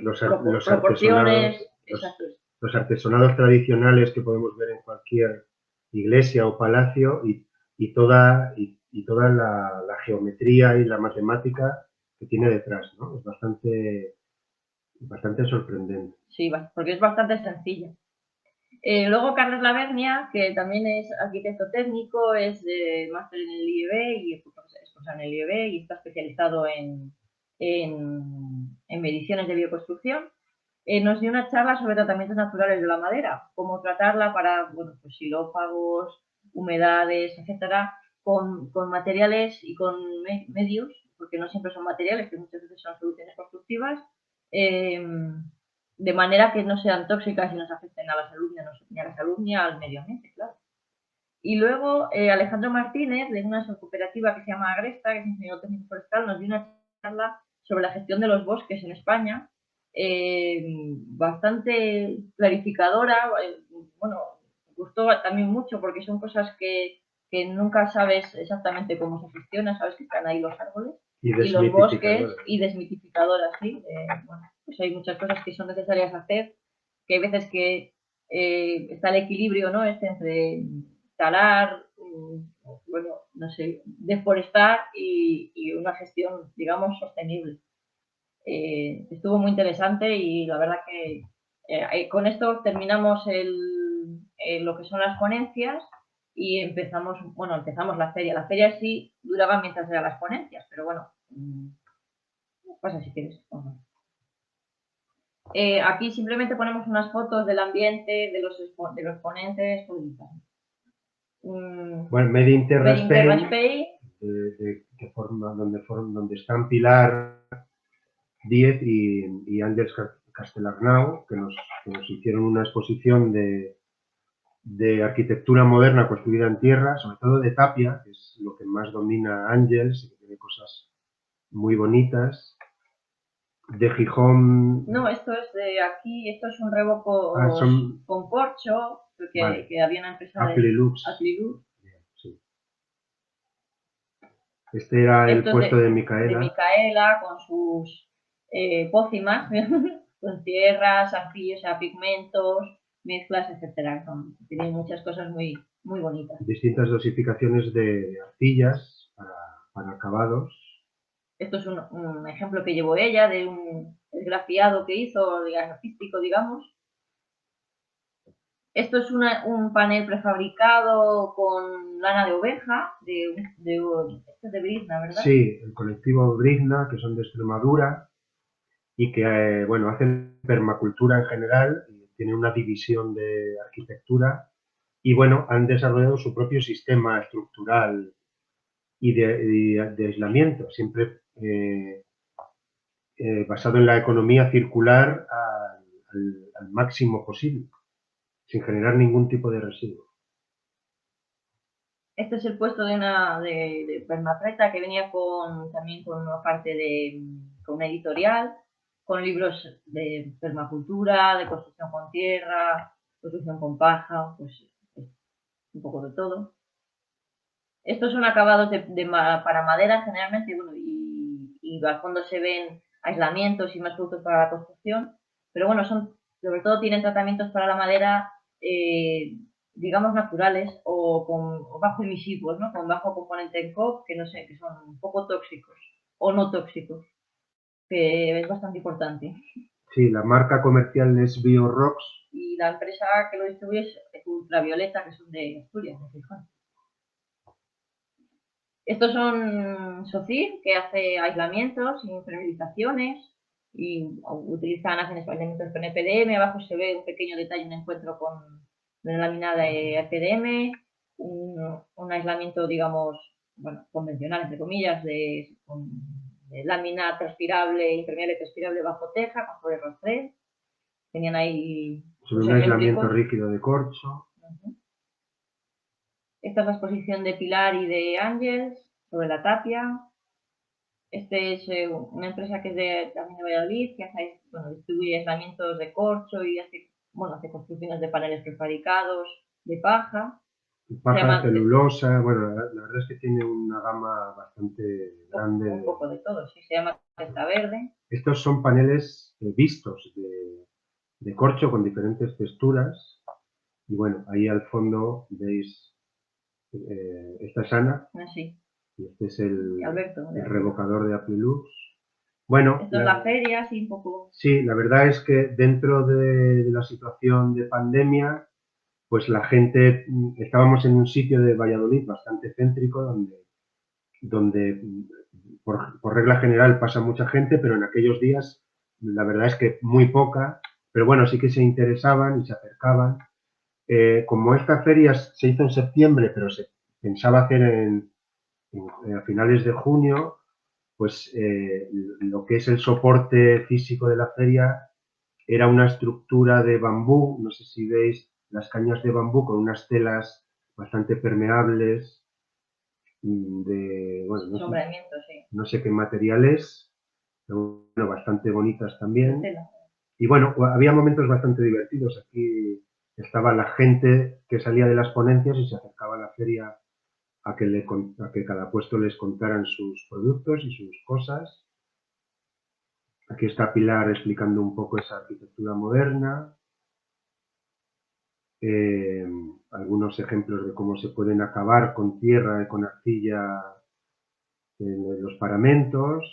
los artesonados tradicionales que podemos ver en cualquier iglesia o palacio y toda la geometría y la matemática que tiene detrás, ¿no? Es bastante sorprendente. Sí, porque es bastante sencilla. Luego Carles Lavernia, que también es arquitecto técnico, es de máster en el IEB y en el IEB y está especializado en mediciones de bioconstrucción. Nos dio una charla sobre tratamientos naturales de la madera, cómo tratarla para, bueno, pues xilófagos, humedades, etcétera, con materiales y con medios, porque no siempre son materiales, que muchas veces son soluciones constructivas, de manera que no sean tóxicas y nos afecten a la salud, ni a la salud ni al medio ambiente, claro. Y luego Alejandro Martínez, de una cooperativa que se llama Agresta, que es ingeniero técnico forestal, nos dio una charla sobre la gestión de los bosques en España, bastante clarificadora. Bueno, me gustó también mucho porque son cosas que nunca sabes exactamente cómo se gestiona, sabes que están ahí los árboles y los bosques, y desmitificadoras, ¿sí? Bueno, pues hay muchas cosas que son necesarias hacer, que hay veces que está el equilibrio, ¿no? Entre talar, bueno, no sé, deforestar y una gestión, digamos, sostenible. Estuvo muy interesante y la verdad que con esto terminamos lo que son las ponencias y empezamos la feria. La feria sí duraba mientras eran las ponencias, pero bueno, pasa si quieres. Aquí simplemente ponemos unas fotos del ambiente, de los ponentes. Bueno, Medinterra Spain, donde están Pilar Díez y Ángeles Castellarnau, que nos hicieron una exposición de arquitectura moderna construida en tierra, sobre todo de tapia, que es lo que más domina Ángeles, y que tiene cosas muy bonitas. De Gijón... No, esto es de aquí, esto es un revoco con corcho, que había una empresa Aplilux. Sí. Este era el puesto de Micaela. De Micaela, con sus pócimas, con tierras, arcillos, pigmentos, mezclas, etcétera. Tiene muchas cosas muy, muy bonitas. Distintas dosificaciones de arcillas para acabados. Esto es un ejemplo que llevó ella de un esgrafiado que hizo, artístico, digamos. Esto es un panel prefabricado con lana de oveja, esto es de Brizna, ¿verdad? Sí, el colectivo Brizna, que son de Extremadura y que, bueno, hacen permacultura en general, tienen una división de arquitectura y, bueno, han desarrollado su propio sistema estructural y de aislamiento, siempre basado en la economía circular al máximo posible, sin generar ningún tipo de residuo. Este es el puesto de Permafreta, que venía también con una parte con una editorial, con libros de permacultura, de construcción con tierra, construcción con paja, pues un poco de todo. Estos son acabados para madera generalmente, bueno, y al fondo se ven aislamientos y más productos para la construcción, pero bueno, sobre todo tienen tratamientos para la madera, digamos, naturales o bajo emisivos, ¿no? Con bajo componente en COP, que no sé, que son un poco tóxicos o no tóxicos, que es bastante importante. Sí, la marca comercial es BioRocks. Y la empresa que lo distribuye es Ultravioleta, que son de Asturias, de Gijón. Estos son SOCIR, que hace aislamientos, impermeabilizaciones y utilizan, hacen aislamientos con EPDM. Abajo se ve un pequeño detalle, un encuentro con una lámina de EPDM, un aislamiento, digamos, bueno, convencional, entre comillas, de lámina transpirable, impermeable transpirable bajo teja, con flores rastreo. Tenían ahí un aislamiento rígido de corcho. Esta es la exposición de Pilar y de Ángels sobre la tapia. Este es una empresa que es también de Valladolid, que distribuye aislamientos de corcho y hace construcciones de paneles prefabricados, de paja. Paja, celulosa, bueno, la verdad es que tiene una gama bastante grande. Un poco de todo, sí, se llama Testa Verde. Estos son paneles vistos de corcho con diferentes texturas. Y bueno, ahí al fondo veis, esta es Ana. Sí. Y este es el Alberto, el revocador de Aprilux. Bueno, esto es la feria, sí, un poco. Sí, la verdad es que dentro de la situación de pandemia, pues la gente, estábamos en un sitio de Valladolid bastante céntrico, donde por regla general pasa mucha gente, pero en aquellos días la verdad es que muy poca, pero bueno, sí que se interesaban y se acercaban. Como esta feria se hizo en septiembre, pero se pensaba hacer a finales de junio, pues lo que es el soporte físico de la feria era una estructura de bambú, no sé si veis las cañas de bambú con unas telas bastante permeables, no sé qué material es, pero bueno, bastante bonitas también. Y bueno, había momentos bastante divertidos. Aquí estaba la gente que salía de las ponencias y se acercaba a la feria a que cada puesto les contaran sus productos y sus cosas. Aquí está Pilar explicando un poco esa arquitectura moderna. Algunos ejemplos de cómo se pueden acabar con tierra y con arcilla en los paramentos.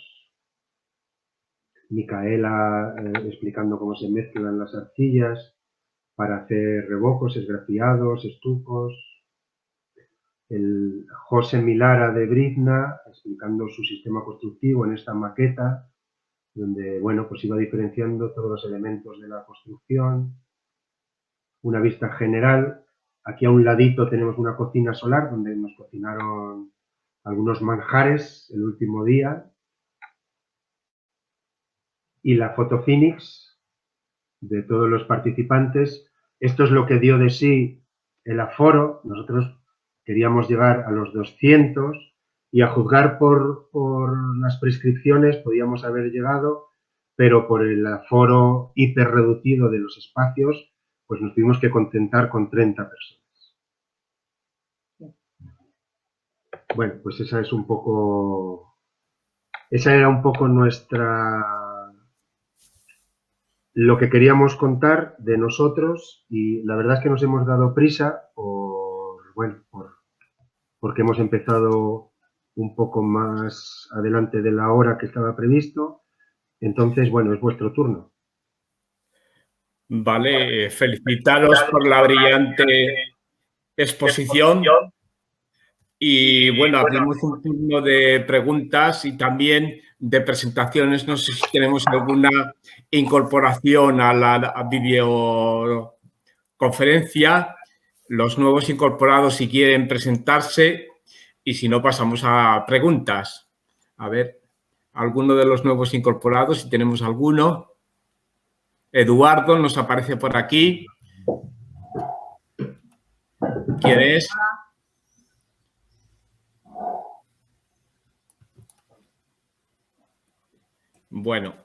Micaela explicando cómo se mezclan las arcillas para hacer revocos, esgrafiados, estucos. El José Milara de Brizna explicando su sistema constructivo en esta maqueta, donde, bueno, pues iba diferenciando todos los elementos de la construcción. Una vista general. Aquí a un ladito tenemos una cocina solar donde nos cocinaron algunos manjares el último día. Y la foto Phoenix de todos los participantes. Esto es lo que dio de sí el aforo. Nosotros queríamos llegar a los 200 y a juzgar por las prescripciones podíamos haber llegado, pero por el aforo hiperreducido de los espacios, pues nos tuvimos que contentar con 30 personas. Bueno, pues esa era un poco lo que queríamos contar de nosotros, y la verdad es que nos hemos dado prisa porque hemos empezado un poco más adelante de la hora que estaba previsto. Entonces, bueno, es vuestro turno. Vale, felicitaros por la brillante exposición. Y bueno, abrimos un turno de preguntas y también de presentaciones. No sé si tenemos alguna incorporación a la videoconferencia. Los nuevos incorporados, si quieren presentarse, y si no, pasamos a preguntas. A ver, alguno de los nuevos incorporados, si tenemos alguno. Eduardo nos aparece por aquí. ¿Quién es? Bueno,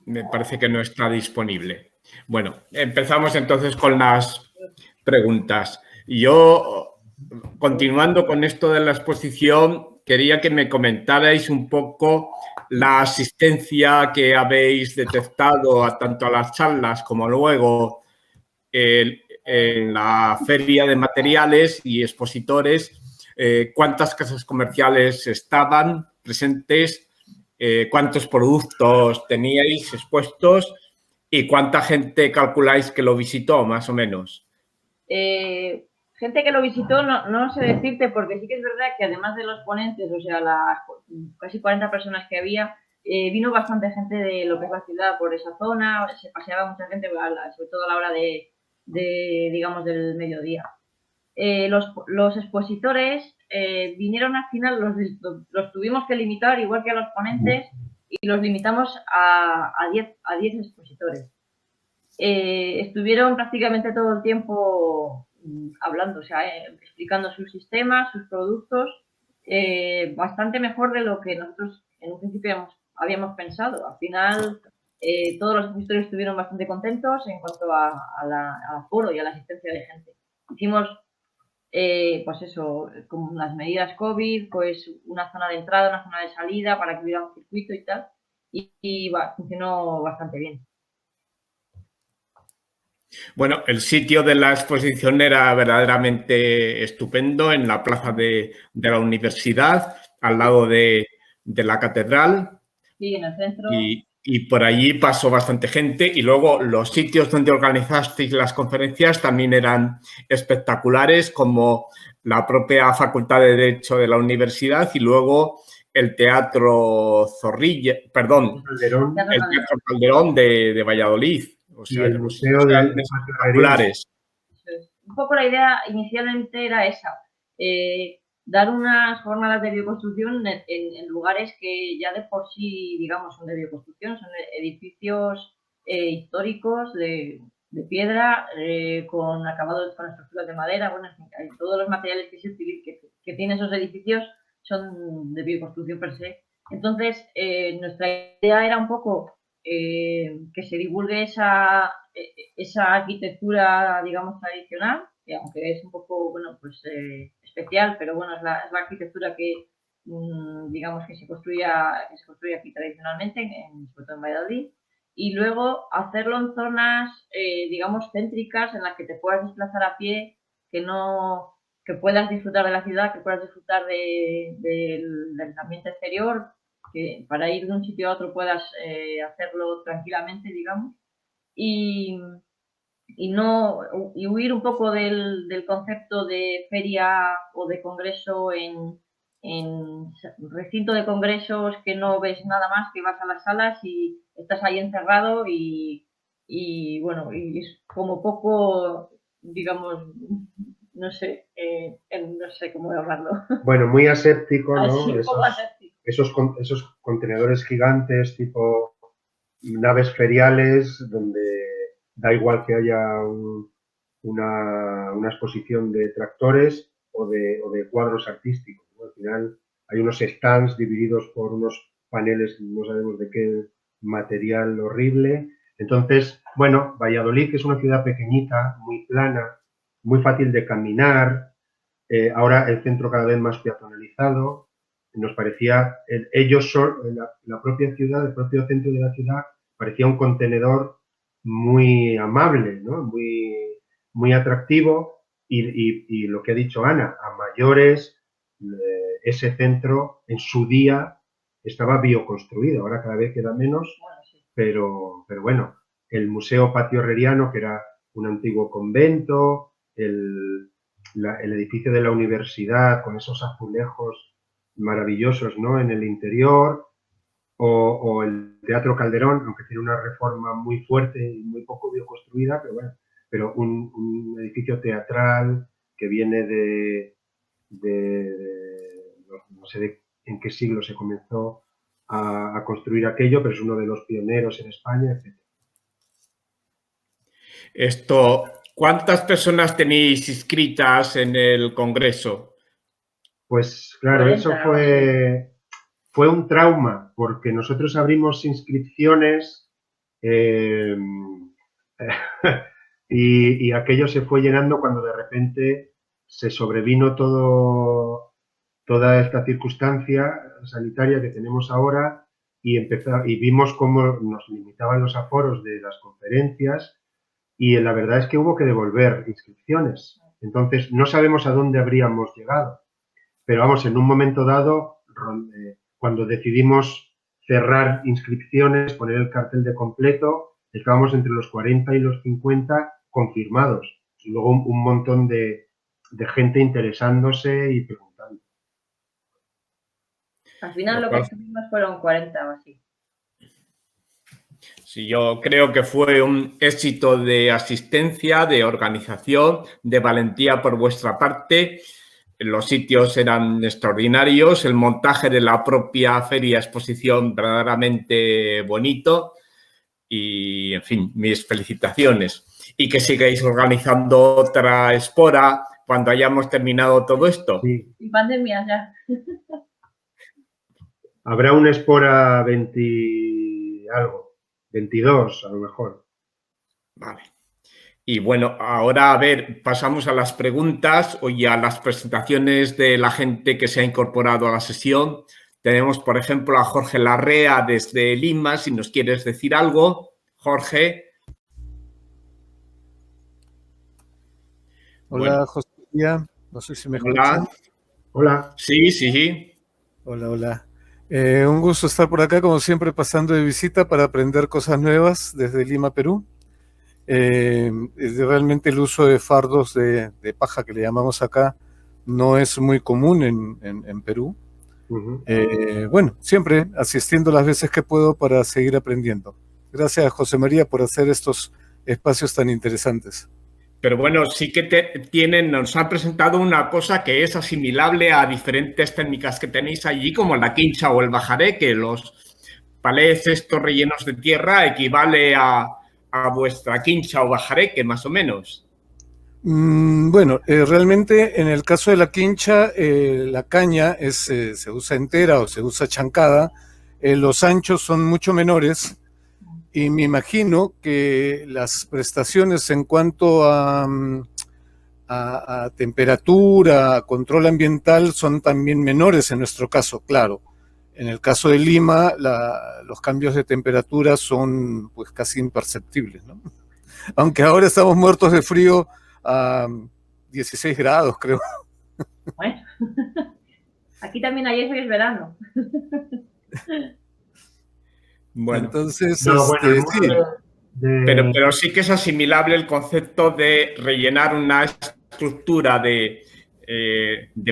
me parece que no está disponible. Bueno, empezamos entonces con las preguntas. Yo, continuando con esto de la exposición, quería que me comentarais un poco la asistencia que habéis detectado tanto a las charlas como luego en la feria de materiales y expositores. ¿Cuántas casas comerciales estaban presentes? ¿Cuántos productos teníais expuestos? ¿Y cuánta gente calculáis que lo visitó, más o menos? Gente que lo visitó, no sé decirte, porque sí que es verdad que además de los ponentes, o sea, las casi 40 personas que había, vino bastante gente de lo que es la ciudad por esa zona, se paseaba mucha gente, sobre todo a la hora digamos, del mediodía. Los expositores vinieron al final, los tuvimos que limitar, igual que a los ponentes, y los limitamos a 10 expositores. Estuvieron prácticamente todo el tiempo hablando, o sea, explicando sus sistemas, sus productos, bastante mejor de lo que nosotros en un principio habíamos pensado. Al final, todos los expositores estuvieron bastante contentos en cuanto al aforo y a la asistencia de gente. Hicimos, pues eso, con las medidas COVID, pues una zona de entrada, una zona de salida para que hubiera un circuito y tal, y funcionó bastante bien. Bueno, el sitio de la exposición era verdaderamente estupendo, en la plaza de la universidad, al lado de la catedral. Sí, en el centro. Y por allí pasó bastante gente. Y luego los sitios donde organizasteis las conferencias también eran espectaculares, como la propia Facultad de Derecho de la universidad y luego el Teatro Zorrilla, perdón, Calderón. el Teatro Calderón de Valladolid. O sea, y el museo de espectaculares. Un poco la idea inicialmente era esa, dar unas jornadas de bioconstrucción en lugares que ya de por sí, digamos, son de bioconstrucción, son edificios históricos de piedra, con acabados, con estructuras de madera, bueno, en fin, todos los materiales que tienen esos edificios son de bioconstrucción per se. Entonces, nuestra idea era un poco que se divulgue esa arquitectura, digamos, tradicional, que aunque es un poco, bueno, pues especial, pero bueno, es la arquitectura que, digamos, que se construye aquí tradicionalmente, sobre todo en Valladolid, y luego hacerlo en zonas, digamos, céntricas, en las que te puedas desplazar a pie, que puedas disfrutar de la ciudad, que puedas disfrutar del ambiente exterior, que para ir de un sitio a otro puedas hacerlo tranquilamente, digamos, y huir un poco del concepto de feria o de congreso en recinto de congresos que no ves nada más, que vas a las salas y estás ahí encerrado y bueno, y es como poco, digamos, no sé cómo hablarlo. Bueno, muy aséptico, ¿no? Así, Esos contenedores gigantes tipo naves feriales donde da igual que haya una exposición de tractores o de cuadros artísticos, ¿no? Al final hay unos stands divididos por unos paneles, no sabemos de qué material horrible. Entonces, bueno, Valladolid, que es una ciudad pequeñita, muy plana, muy fácil de caminar, ahora el centro cada vez más peatonalizado, nos parecía, la propia ciudad, el propio centro de la ciudad, parecía un contenedor muy amable, ¿no? Muy atractivo y lo que ha dicho Ana, a mayores, ese centro en su día estaba bioconstruido, ahora cada vez queda menos, pero bueno, el Museo Patio Herreriano, que era un antiguo convento, el edificio de la universidad con esos azulejos maravillosos, ¿no?, en el interior, o el Teatro Calderón, aunque tiene una reforma muy fuerte y muy poco bioconstruida, pero bueno, pero un edificio teatral que viene no sé en qué siglo se comenzó a construir aquello, pero es uno de los pioneros en España, etc. ¿Cuántas personas tenéis inscritas en el Congreso? Pues claro, 40, eso fue un trauma, porque nosotros abrimos inscripciones y aquello se fue llenando cuando de repente se sobrevino toda esta circunstancia sanitaria que tenemos ahora y vimos cómo nos limitaban los aforos de las conferencias y la verdad es que hubo que devolver inscripciones. Entonces, no sabemos a dónde habríamos llegado. Pero vamos, en un momento dado, cuando decidimos cerrar inscripciones, poner el cartel de completo, estábamos entre los 40 y los 50 confirmados. Y luego un montón de gente interesándose y preguntando. Al final lo que tuvimos fueron 40 o así. Sí, yo creo que fue un éxito de asistencia, de organización, de valentía por vuestra parte. Los sitios eran extraordinarios, el montaje de la propia feria exposición verdaderamente bonito y, en fin, mis felicitaciones. Y que sigáis organizando otra Espora cuando hayamos terminado todo esto. Sí. Sin pandemia ya. Habrá una Espora 20 algo, 22 a lo mejor. Vale. Y bueno, ahora a ver, pasamos a las preguntas y a las presentaciones de la gente que se ha incorporado a la sesión. Tenemos, por ejemplo, a Jorge Larrea desde Lima, si nos quieres decir algo. Jorge. Hola, bueno. José María. No sé si me escuchan. Hola. Sí. Hola. Un gusto estar por acá, como siempre, pasando de visita para aprender cosas nuevas desde Lima, Perú. Realmente el uso de fardos de paja, que le llamamos acá, no es muy común en Perú. Uh-huh. Bueno, siempre asistiendo las veces que puedo para seguir aprendiendo. Gracias, José María, por hacer estos espacios tan interesantes. Pero bueno, sí que nos han presentado una cosa que es asimilable a diferentes técnicas que tenéis allí, como la quincha o el bajaré, que los palés estos rellenos de tierra equivale a vuestra quincha o bajareque, más o menos. Bueno, realmente en el caso de la quincha, la caña se usa entera o se usa chancada, los anchos son mucho menores y me imagino que las prestaciones en cuanto a temperatura, a control ambiental son también menores en nuestro caso, claro. En el caso de Lima, los cambios de temperatura son pues casi imperceptibles, ¿no? Aunque ahora estamos muertos de frío a 16 grados, creo. Bueno, aquí también ayer hoy es verano. Bueno, entonces, sí. Pero sí que es asimilable el concepto de rellenar una estructura de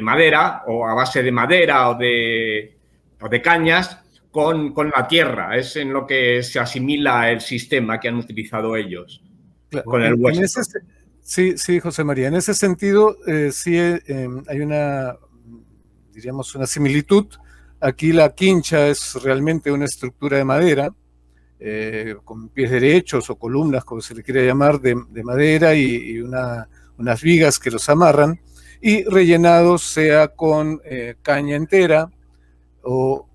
madera o a base de madera o de cañas con la tierra. Es en lo que se asimila el sistema que han utilizado ellos. Claro, con el hueso. Sí, José María. En ese sentido, sí hay una similitud. Aquí la quincha es realmente una estructura de madera, con pies derechos o columnas, como se le quiera llamar, de madera y unas vigas que los amarran, y rellenados sea con caña entera o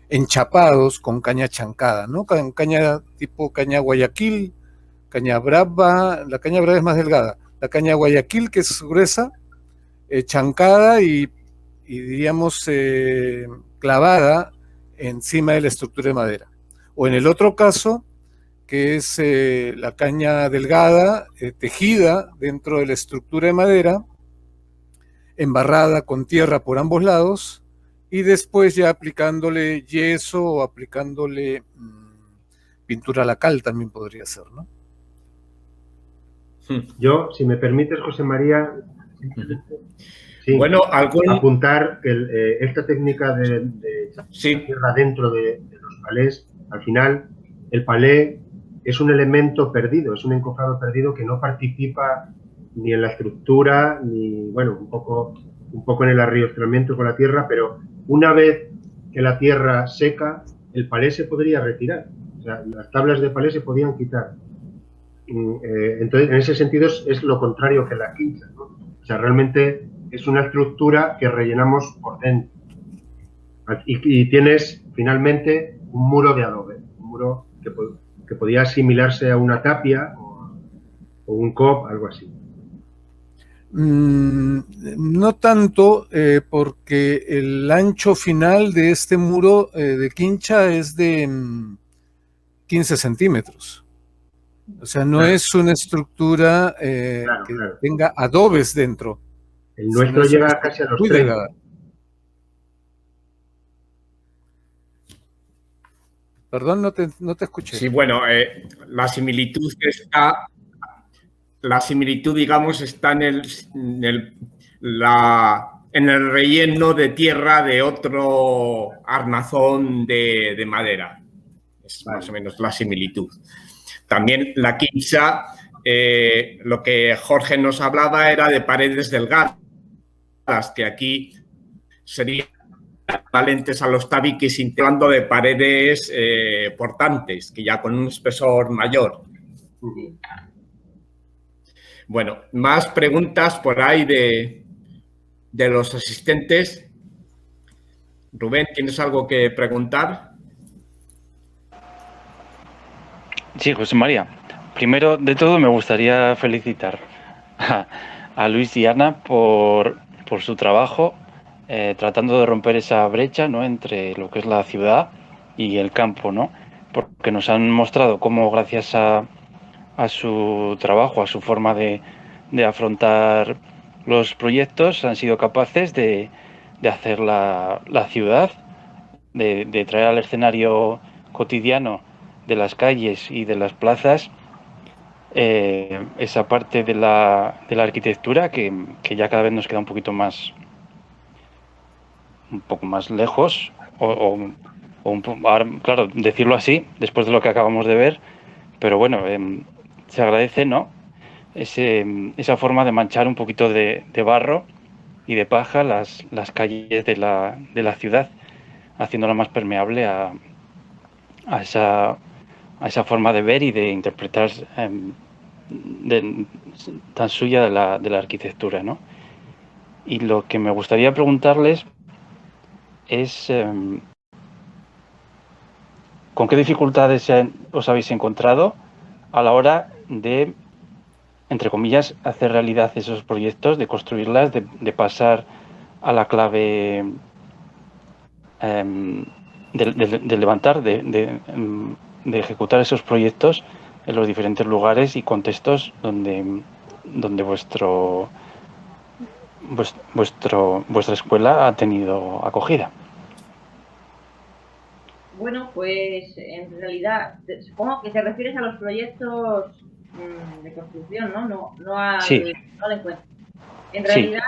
enchapados con caña chancada, ¿no? Caña tipo caña Guayaquil, caña brava. La caña brava es más delgada. La caña Guayaquil, que es gruesa, chancada y clavada encima de la estructura de madera. O en el otro caso, que es la caña delgada, tejida dentro de la estructura de madera, embarrada con tierra por ambos lados y después ya aplicándole yeso o aplicándole pintura a la cal también podría ser, ¿no? Yo, si me permites, José María, sí, Bueno, apuntar esta técnica de sí. la tierra dentro de los palés, al final el palé es un elemento perdido, es un encofrado perdido que no participa ni en la estructura, ni, bueno, un poco en el arriostramiento con la tierra, pero una vez que la tierra seca, el palé se podría retirar. O sea, las tablas de palé se podían quitar. Entonces, en ese sentido es lo contrario que la quincha, ¿no? O sea, realmente es una estructura que rellenamos por dentro. Y tienes finalmente un muro de adobe, un muro que podía asimilarse a una tapia o un cop, algo así. No tanto, porque el ancho final de este muro de quincha es de 15 centímetros. O sea, no es una estructura que tenga adobes dentro. El nuestro llega casi a los 30. Delgada. Perdón, no te escuché. Sí, bueno, la similitud digamos, está en el relleno de tierra de otro armazón de madera. Es más o menos la similitud. También la quincha, lo que Jorge nos hablaba era de paredes delgadas, que aquí serían equivalentes a los tabiques, hablando de paredes portantes, que ya con un espesor mayor. Bueno, más preguntas por ahí de los asistentes. Rubén, ¿tienes algo que preguntar? Sí, José María. Primero de todo me gustaría felicitar a Luis y Ana por su trabajo tratando de romper esa brecha, ¿no?, entre lo que es la ciudad y el campo, ¿no? Porque nos han mostrado cómo gracias a su trabajo, a su forma de afrontar los proyectos, han sido capaces de hacer la ciudad, de traer al escenario cotidiano de las calles y de las plazas esa parte de la arquitectura que ya cada vez nos queda un poco más lejos ahora, claro, decirlo así después de lo que acabamos de ver, pero bueno, se agradece, ¿no?, esa forma de manchar un poquito de barro y de paja las calles de la ciudad, haciéndola más permeable a esa forma de ver y de interpretar tan suya de la arquitectura, ¿no? Y lo que me gustaría preguntarles es ¿con qué dificultades os habéis encontrado a la hora de, entre comillas, hacer realidad esos proyectos, de construirlas, de pasar a la clave de levantar, de ejecutar esos proyectos en los diferentes lugares y contextos donde vuestra escuela ha tenido acogida? Bueno, pues en realidad, supongo que te refieres a los proyectos de construcción, ¿no? No al encuentro. En realidad,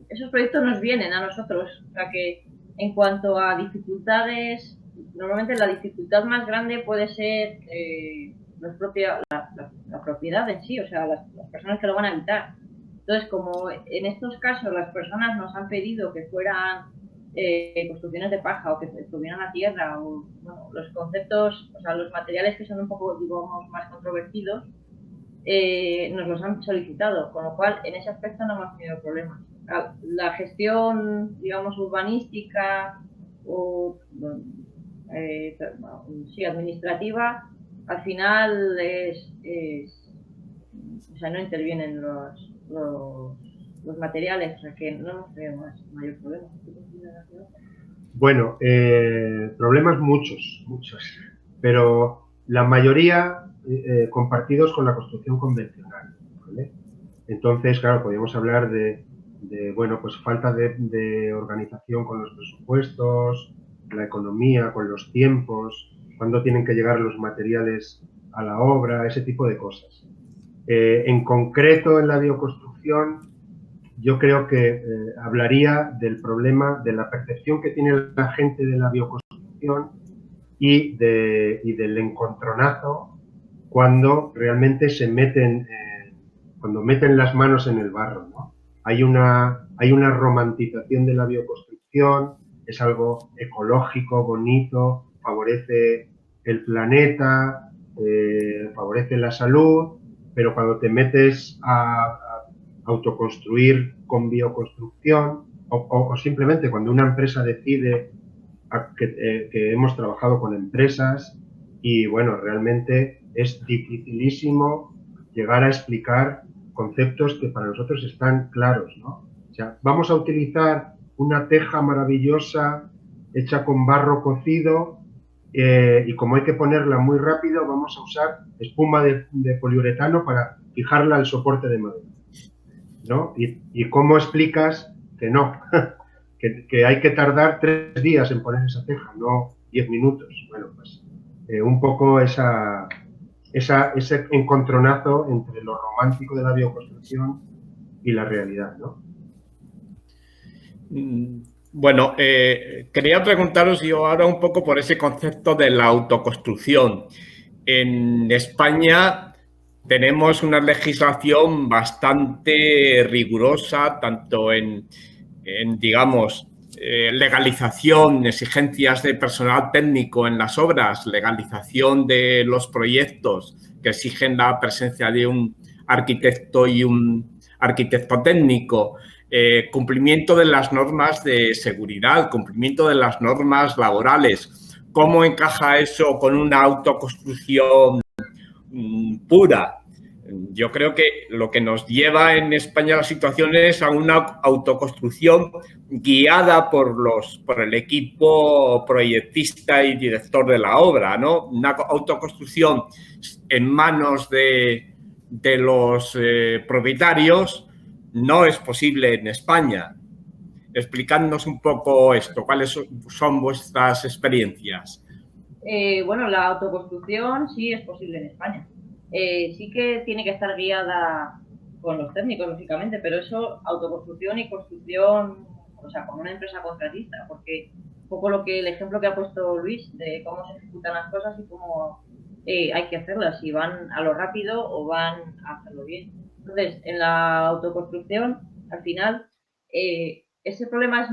esos proyectos nos vienen a nosotros. O sea que en cuanto a dificultades, normalmente la dificultad más grande puede ser la propiedad en sí, o sea, las personas que lo van a habitar. Entonces, como en estos casos las personas nos han pedido que fueran construcciones de paja o que estuvieran a tierra, o bueno, los conceptos, o sea, los materiales que son un poco, digamos, más controvertidos, nos los han solicitado, con lo cual en ese aspecto no hemos tenido problemas. La gestión, digamos, urbanística o administrativa, al final o sea, no intervienen los materiales, o sea que no hemos tenido mayor problema. Bueno, problemas muchos, pero la mayoría compartidos con la construcción convencional, ¿vale? Entonces, claro, podríamos hablar de bueno, pues falta de organización con los presupuestos, la economía, con los tiempos, cuándo tienen que llegar los materiales a la obra, ese tipo de cosas. En concreto, en la bioconstrucción, yo creo que hablaría del problema de la percepción que tiene la gente de la bioconstrucción y del encontronazo cuando realmente se meten, cuando meten las manos en el barro, ¿no? Hay una romantización de la bioconstrucción, es algo ecológico, bonito, favorece el planeta, favorece la salud, pero cuando te metes a autoconstruir con bioconstrucción o simplemente cuando una empresa decide que hemos trabajado con empresas y bueno, realmente es dificilísimo llegar a explicar conceptos que para nosotros están claros, ¿no? O sea, vamos a utilizar una teja maravillosa hecha con barro cocido y como hay que ponerla muy rápido, vamos a usar espuma de poliuretano para fijarla al soporte de madera, ¿no? ¿Y cómo explicas que no? que hay que tardar 3 días en poner esa teja, no 10 minutos. Bueno, pues un poco ese encontronazo entre lo romántico de la bioconstrucción y la realidad, ¿no? Bueno, quería preguntaros yo ahora un poco por ese concepto de la autoconstrucción. En España tenemos una legislación bastante rigurosa, tanto en digamos, legalización, exigencias de personal técnico en las obras, legalización de los proyectos que exigen la presencia de un arquitecto y un arquitecto técnico, cumplimiento de las normas de seguridad, cumplimiento de las normas laborales. ¿Cómo encaja eso con una autoconstrucción pura? Yo creo que lo que nos lleva en España a la situación es a una autoconstrucción guiada por el equipo proyectista y director de la obra, ¿no? Una autoconstrucción en manos de los propietarios no es posible en España. Explicadnos un poco esto, ¿cuáles son vuestras experiencias? Bueno, la autoconstrucción sí es posible en España. Sí que tiene que estar guiada con los técnicos, lógicamente, pero eso, autoconstrucción y construcción, o sea, con una empresa contratista, porque un poco el ejemplo que ha puesto Luis de cómo se ejecutan las cosas y cómo hay que hacerlas, si van a lo rápido o van a hacerlo bien. Entonces, en la autoconstrucción, al final, ese problema es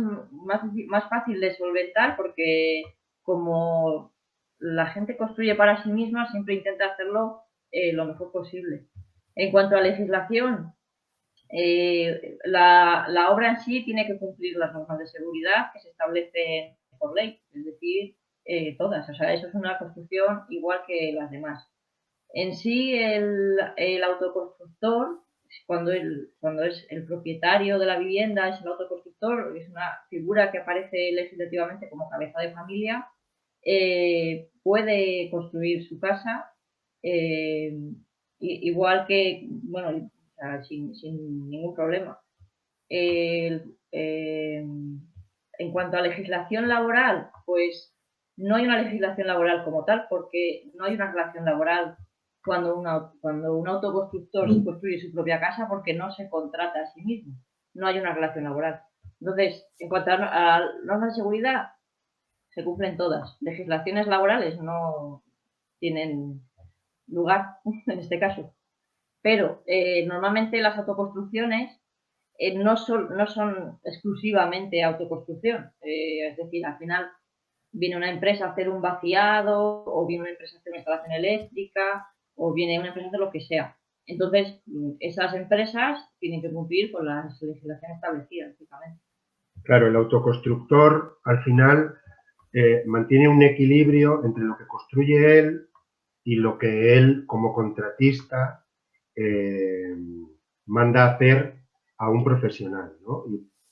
más fácil de solventar porque como la gente construye para sí misma, siempre intenta hacerlo lo mejor posible. En cuanto a legislación, la obra en sí tiene que cumplir las normas de seguridad que se establecen por ley, es decir, todas. O sea, eso es una construcción igual que las demás. En sí, el autoconstructor, cuando es el propietario de la vivienda, es el autoconstructor, es una figura que aparece legislativamente como cabeza de familia, puede construir su casa igual que, bueno, o sea, sin ningún problema. En cuanto a legislación laboral, pues no hay una legislación laboral como tal, porque no hay una relación laboral cuando un autoconstructor construye su propia casa, porque no se contrata a sí mismo. No hay una relación laboral. Entonces, en cuanto a normas de seguridad, se cumplen todas. Legislaciones laborales no tienen lugar en este caso. Pero normalmente las autoconstrucciones no son exclusivamente autoconstrucción. Es decir, al final viene una empresa a hacer un vaciado, o viene una empresa a hacer una instalación eléctrica, o viene una empresa a hacer lo que sea. Entonces, esas empresas tienen que cumplir con las legislaciones establecidas, lógicamente. Claro, el autoconstructor al final mantiene un equilibrio entre lo que construye él y lo que él, como contratista, manda a hacer a un profesional, ¿no?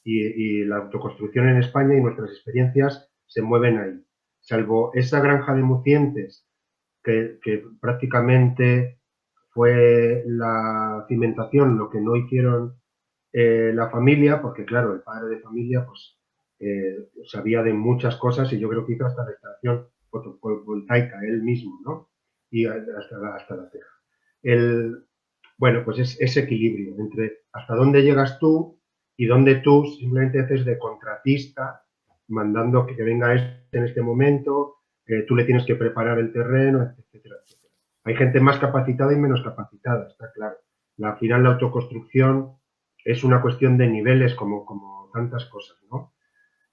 Y la autoconstrucción en España y nuestras experiencias se mueven ahí. Salvo esa granja de Mucientes, que prácticamente fue la cimentación lo que no hicieron la familia, porque claro, el padre de familia pues sabía de muchas cosas y yo creo que hizo hasta la instalación fotovoltaica él mismo, ¿no? Y hasta la teja. Bueno, pues es ese equilibrio entre hasta dónde llegas tú y dónde tú simplemente haces de contratista, mandando que venga en este momento, tú le tienes que preparar el terreno, etcétera, etcétera. Hay gente más capacitada y menos capacitada, está claro. Al final la autoconstrucción es una cuestión de niveles como tantas cosas, ¿no?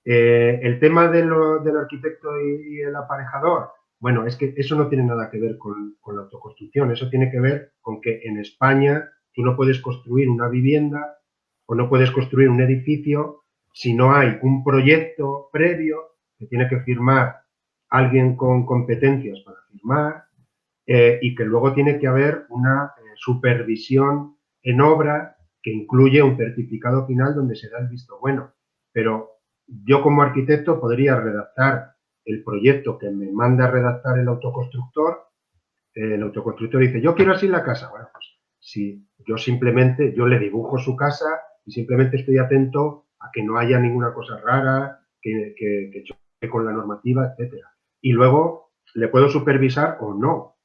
El tema del arquitecto y el aparejador, bueno, es que eso no tiene nada que ver con la autoconstrucción, eso tiene que ver con que en España tú no puedes construir una vivienda o no puedes construir un edificio si no hay un proyecto previo que tiene que firmar alguien con competencias para firmar y que luego tiene que haber una supervisión en obra que incluye un certificado final donde se da el visto bueno. Pero yo como arquitecto podría redactar el proyecto que me manda a redactar el autoconstructor dice, yo quiero así la casa. Bueno, pues si yo le dibujo su casa y simplemente estoy atento a que no haya ninguna cosa rara, que choque con la normativa, etcétera. Y luego le puedo supervisar o no.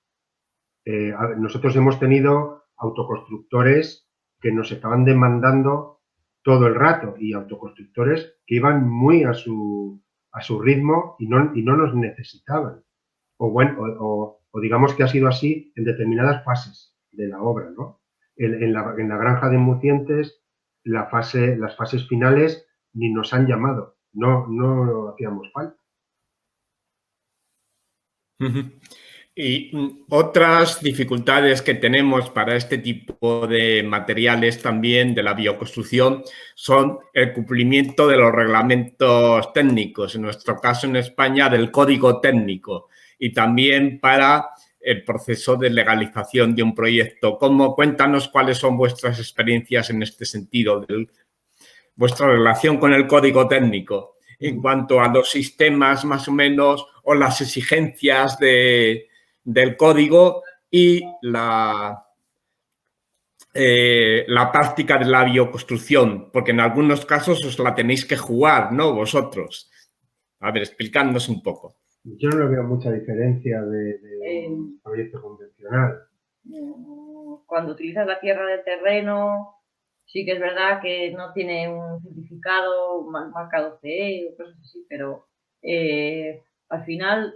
Nosotros hemos tenido autoconstructores que nos estaban demandando todo el rato y autoconstructores que iban muy a su ritmo y no nos necesitaban. O bueno, o digamos que ha sido así en determinadas fases de la obra, ¿no? En la granja de Mucientes, las fases finales ni nos han llamado, no hacíamos falta. Y otras dificultades que tenemos para este tipo de materiales también de la bioconstrucción son el cumplimiento de los reglamentos técnicos, en nuestro caso en España del código técnico, y también para el proceso de legalización de un proyecto. Cuéntanos cuáles son vuestras experiencias en este sentido, vuestra relación con el código técnico, en cuanto a los sistemas más o menos o las exigencias del código y la práctica de la bioconstrucción, porque en algunos casos os la tenéis que jugar, ¿no? Vosotros. A ver, explicadnos un poco. Yo no veo mucha diferencia de un proyecto convencional. Cuando utilizas la tierra del terreno, sí que es verdad que no tiene un certificado marcado CE o cosas así, pero al final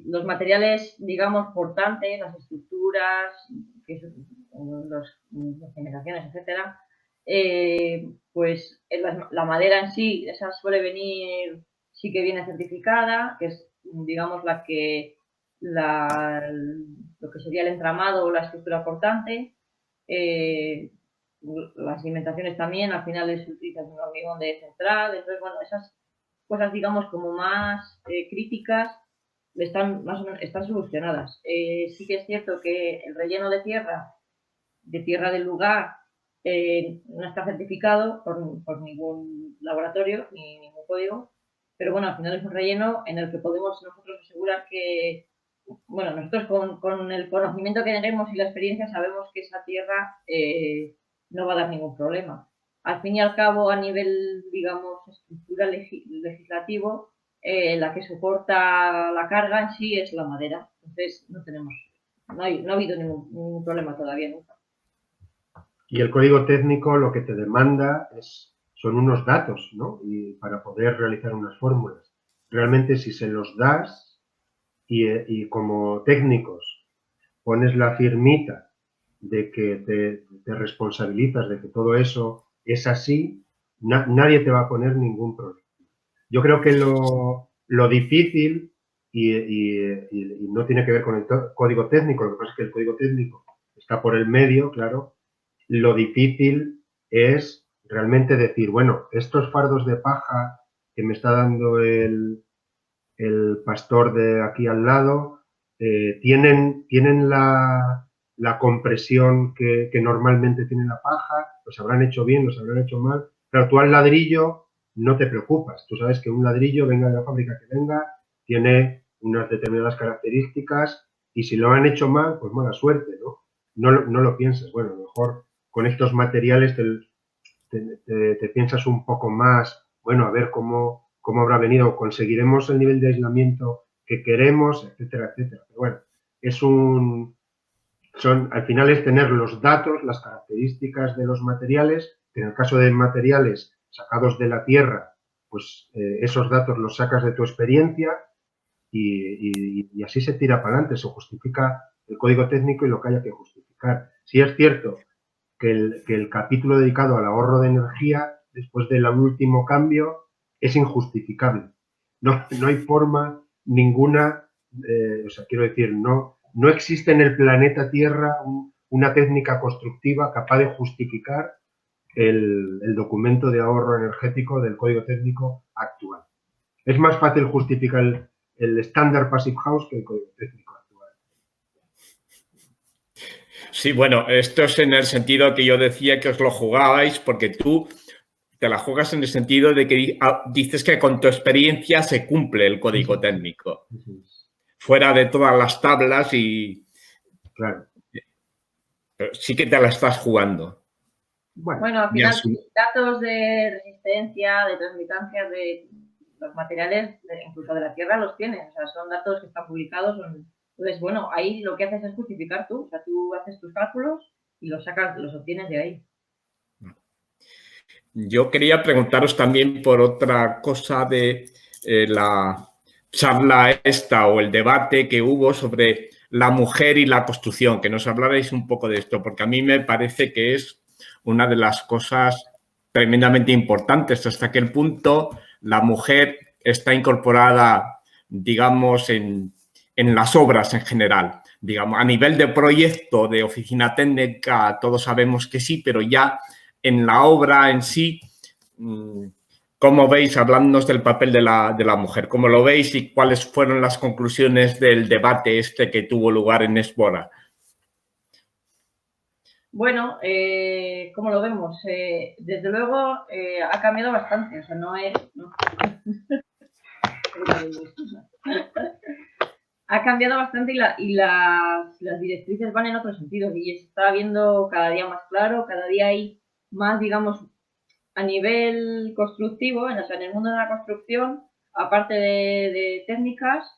los materiales, digamos, portantes, las estructuras, las generaciones, etcétera, pues la madera en sí, esa suele venir, sí que viene certificada, que es, digamos, lo que sería el entramado o la estructura portante. Las cimentaciones también, al final se utiliza un hormigón de central, entonces, bueno, esas cosas, digamos, como más críticas, están solucionadas. Sí que es cierto que el relleno de tierra del lugar, no está certificado por ningún laboratorio ni ningún código, pero bueno, al final es un relleno en el que podemos nosotros asegurar que, bueno, nosotros con el conocimiento que tenemos y la experiencia sabemos que esa tierra no va a dar ningún problema. Al fin y al cabo, a nivel, digamos, estructura legislativo, la que soporta la carga en sí es la madera. Entonces, no ha habido ningún problema todavía nunca. Y el código técnico lo que te demanda son unos datos, ¿no? Y para poder realizar unas fórmulas. Realmente si se los das y como técnicos pones la firmita de que te responsabilizas de que todo eso es así, nadie te va a poner ningún problema. Yo creo que lo difícil, y no tiene que ver con el código técnico, lo que pasa es que el código técnico está por el medio, claro. Lo difícil es realmente decir, bueno, estos fardos de paja que me está dando el pastor de aquí al lado, tienen la compresión que normalmente tiene la paja, los habrán hecho bien, los habrán hecho mal. Claro, tú al ladrillo no te preocupas. Tú sabes que un ladrillo, venga de la fábrica que venga, tiene unas determinadas características y si lo han hecho mal, pues mala suerte, ¿no? No lo piensas. Bueno, a lo mejor con estos materiales te piensas un poco más, bueno, a ver cómo habrá venido, conseguiremos el nivel de aislamiento que queremos, etcétera, etcétera. Pero bueno, al final es tener los datos, las características de los materiales, que en el caso de materiales sacados de la tierra, pues esos datos los sacas de tu experiencia y así se tira para adelante, se justifica el código técnico y lo que haya que justificar. Sí es cierto que el capítulo dedicado al ahorro de energía, después del último cambio, es injustificable. No hay forma ninguna, quiero decir, no existe en el planeta Tierra una técnica constructiva capaz de justificar el documento de ahorro energético del código técnico actual. Es más fácil justificar el estándar Passive House que el código técnico actual. Sí, bueno, esto es en el sentido que yo decía que os lo jugabais, porque tú te la juegas en el sentido de que dices que con tu experiencia se cumple el código técnico. Fuera de todas las tablas y... Claro. Pero sí que te la estás jugando. Bueno, al final, datos de resistencia, de transmitancia de los materiales, incluso de la Tierra, los tienes. O sea, son datos que están publicados. Entonces, bueno, ahí lo que haces es justificar tú. O sea, tú haces tus cálculos y los sacas, los obtienes de ahí. Yo quería preguntaros también por otra cosa de la charla esta o el debate que hubo sobre la mujer y la construcción, que nos hablarais un poco de esto, porque a mí me parece que es una de las cosas tremendamente importantes, hasta qué punto la mujer está incorporada, digamos, en las obras en general. Digamos, a nivel de proyecto, de oficina técnica, todos sabemos que sí, pero ya en la obra en sí, ¿cómo veis, hablándonos del papel de la mujer, cómo lo veis y cuáles fueron las conclusiones del debate este que tuvo lugar en Esbora? Bueno, ¿cómo lo vemos? Desde luego ha cambiado bastante, o sea, no es... No. Ha cambiado bastante y las directrices van en otro sentido y se está viendo cada día más claro, cada día hay más, digamos, a nivel constructivo, o sea, en el mundo de la construcción, aparte de técnicas,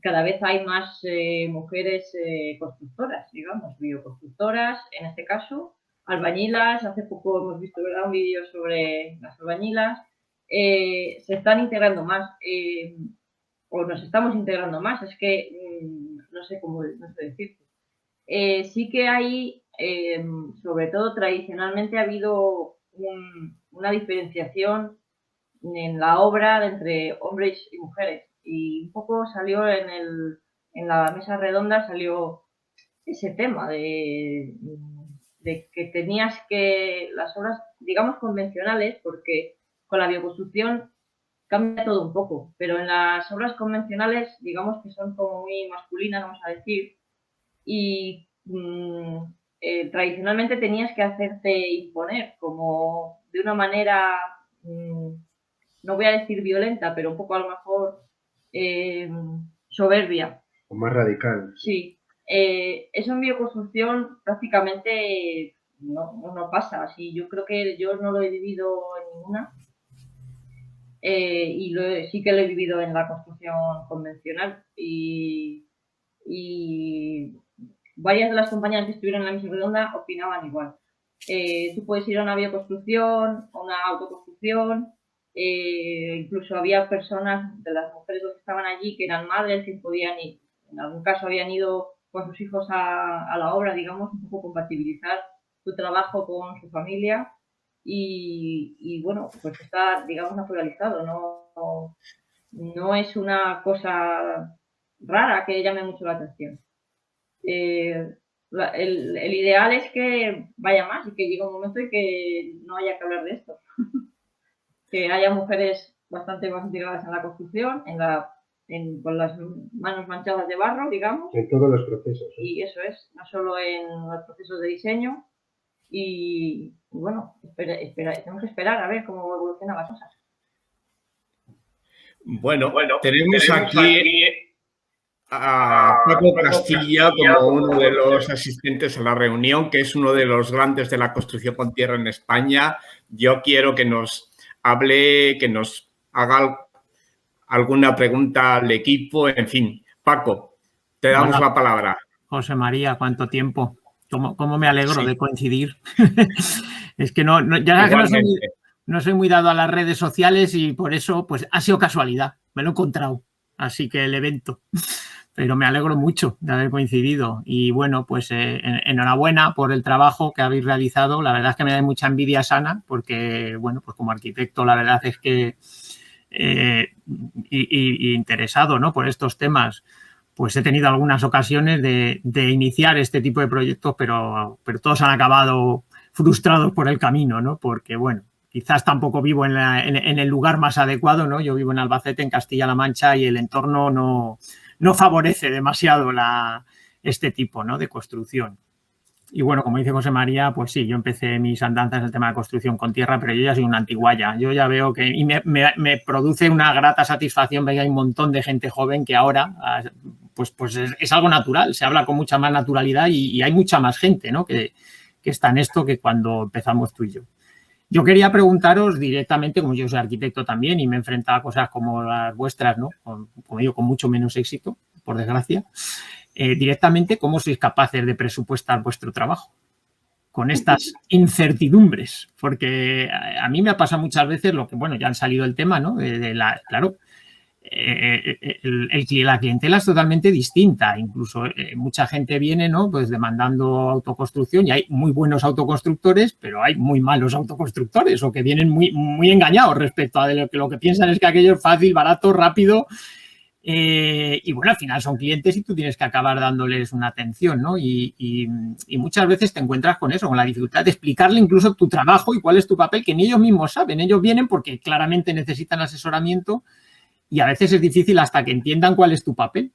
cada vez hay más mujeres constructoras, digamos, bioconstructoras, en este caso, albañilas. Hace poco hemos visto, ¿verdad?, un vídeo sobre las albañilas. Se están integrando más, o nos estamos integrando más, es que no sé cómo decirte. Sí que hay, sobre todo tradicionalmente, ha habido una diferenciación en la obra entre hombres y mujeres. Y un poco salió en la mesa redonda, salió ese tema de que tenías que, las obras, digamos, convencionales, porque con la bioconstrucción cambia todo un poco, pero en las obras convencionales, digamos que son como muy masculinas, vamos a decir, y tradicionalmente tenías que hacerte imponer como de una manera, no voy a decir violenta, pero un poco a lo mejor soberbia. O más radical. Sí. Eso en bioconstrucción prácticamente no pasa. Así, yo creo que yo no lo he vivido en ninguna. Y sí que lo he vivido en la construcción convencional. Y varias de las compañeras que estuvieron en la mesa redonda opinaban igual. Tú puedes ir a una bioconstrucción, a una autoconstrucción. Incluso había personas, de las mujeres que estaban allí, que eran madres, que podían ir, en algún caso habían ido con sus hijos a la obra, digamos, un poco compatibilizar su trabajo con su familia y bueno, pues está, digamos, naturalizado, no es una cosa rara que llame mucho la atención. El ideal es que vaya más y que llegue un momento en que no haya que hablar de esto. Que haya mujeres bastante más integradas en la construcción, con las manos manchadas de barro, digamos. En todos los procesos. Y eso es, no solo en los procesos de diseño. Y bueno, tenemos que esperar a ver cómo evolucionan las cosas. Bueno, tenemos aquí a Paco Castilla como uno de los asistentes a la reunión, que es uno de los grandes de la construcción con tierra en España. Yo quiero que nos hable, que nos haga alguna pregunta al equipo. En fin, Paco, te damos la palabra. José María, ¿cuánto tiempo? ¿Cómo me alegro de coincidir? Es que ya que no soy muy dado a las redes sociales y por eso pues ha sido casualidad, me lo he encontrado, así que el evento. Pero me alegro mucho de haber coincidido y bueno, pues enhorabuena por el trabajo que habéis realizado. La verdad es que me da mucha envidia sana porque, bueno, pues como arquitecto la verdad es que interesado, ¿no?, por estos temas, pues he tenido algunas ocasiones de iniciar este tipo de proyectos, pero todos han acabado frustrados por el camino, ¿no? Porque, bueno, quizás tampoco vivo en el lugar más adecuado, ¿no? Yo vivo en Albacete, en Castilla-La Mancha, y el entorno no favorece demasiado este tipo, ¿no?, de construcción. Y bueno, como dice José María, pues sí, yo empecé mis andanzas en el tema de construcción con tierra, pero yo ya soy una antiguaya. Yo ya veo que y me produce una grata satisfacción ver que hay un montón de gente joven que ahora pues es algo natural, se habla con mucha más naturalidad y hay mucha más gente, ¿no?, que está en esto que cuando empezamos tú y yo. Yo quería preguntaros directamente, como yo soy arquitecto también y me he enfrentado a cosas como las vuestras, ¿no?, como digo, con mucho menos éxito, por desgracia, directamente, ¿cómo sois capaces de presupuestar vuestro trabajo con estas incertidumbres? Porque a mí me ha pasado muchas veces lo que, bueno, ya han salido el tema, ¿no?, claro, la clientela es totalmente distinta. Incluso mucha gente viene, ¿no?, pues demandando autoconstrucción y hay muy buenos autoconstructores, pero hay muy malos autoconstructores o que vienen muy engañados respecto a lo que piensan es que aquello es fácil, barato, rápido. Y bueno, al final son clientes y tú tienes que acabar dándoles una atención, ¿no? Y muchas veces te encuentras con eso, con la dificultad de explicarle incluso tu trabajo y cuál es tu papel, que ni ellos mismos saben. Ellos vienen porque claramente necesitan asesoramiento y a veces es difícil hasta que entiendan cuál es tu papel.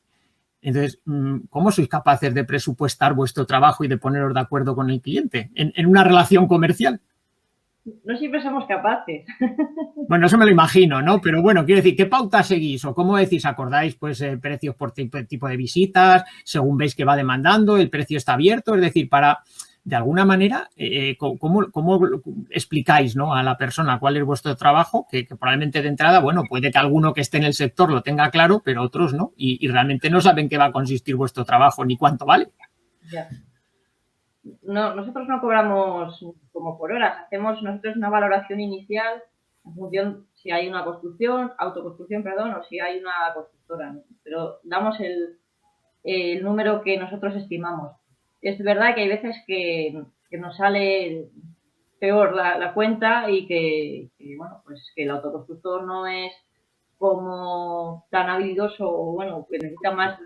Entonces, ¿cómo sois capaces de presupuestar vuestro trabajo y de poneros de acuerdo con el cliente en una relación comercial? No siempre somos capaces. Bueno, eso me lo imagino, ¿no? Pero bueno, quiero decir, ¿qué pauta seguís? ¿O cómo decís? ¿Acordáis pues precios por tipo de visitas? Según veis que va demandando, el precio está abierto. Es decir, para, de alguna manera, ¿cómo explicáis, ¿no?, a la persona cuál es vuestro trabajo? Que probablemente de entrada, bueno, puede que alguno que esté en el sector lo tenga claro, pero otros no. Y realmente no saben qué va a consistir vuestro trabajo ni cuánto vale. Ya. No, nosotros no cobramos como por horas, hacemos nosotros una valoración inicial en función si hay una autoconstrucción, o si hay una constructora, ¿no? Pero damos el número que nosotros estimamos. Es verdad que hay veces que nos sale peor la cuenta y que, bueno, pues que el autoconstructor no es como tan habilidoso o, bueno, que necesita más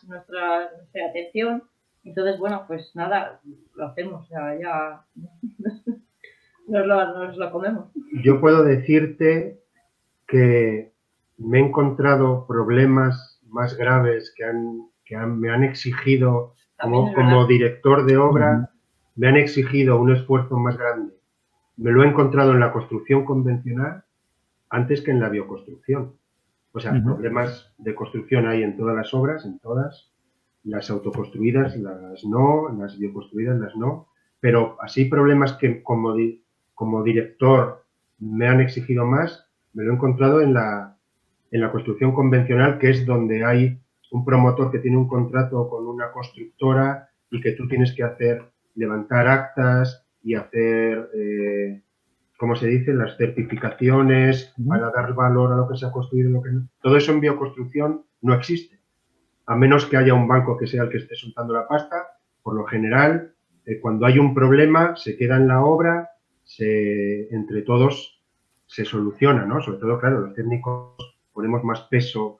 nuestra atención. Entonces, bueno, pues nada, lo hacemos, o sea, ya nos lo comemos. Yo puedo decirte que me he encontrado problemas más graves me han exigido, como director de obra, me han exigido un esfuerzo más grande. Me lo he encontrado en la construcción convencional antes que en la bioconstrucción. O sea, problemas de construcción hay en todas las obras, en todas. Las autoconstruidas, las no, las bioconstruidas, las no, pero así problemas que como director me han exigido más, me lo he encontrado en la construcción convencional, que es donde hay un promotor que tiene un contrato con una constructora y que tú tienes que levantar actas y hacer, ¿cómo se dice?, las certificaciones para dar valor a lo que se ha construido y lo que no. Todo eso en bioconstrucción no existe. A menos que haya un banco que sea el que esté soltando la pasta, por lo general, cuando hay un problema, se queda en la obra, entre todos se soluciona, ¿no? Sobre todo, claro, los técnicos ponemos más peso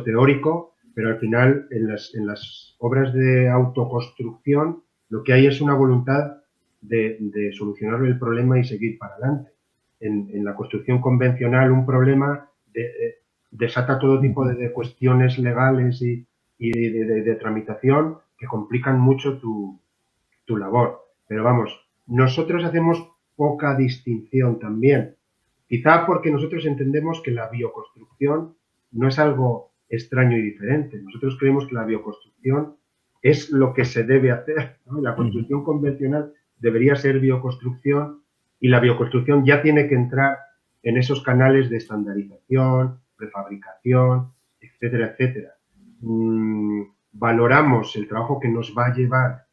teórico, pero al final en las obras de autoconstrucción lo que hay es una voluntad de solucionar el problema y seguir para adelante. En la construcción convencional un problema desata todo tipo de cuestiones legales y de tramitación que complican mucho tu labor. Pero vamos, nosotros hacemos poca distinción también. Quizá porque nosotros entendemos que la bioconstrucción no es algo extraño y diferente. Nosotros creemos que la bioconstrucción es lo que se debe hacer, ¿no? La construcción convencional debería ser bioconstrucción y la bioconstrucción ya tiene que entrar en esos canales de estandarización, prefabricación, etcétera, etcétera. Valoramos el trabajo que nos va a llevar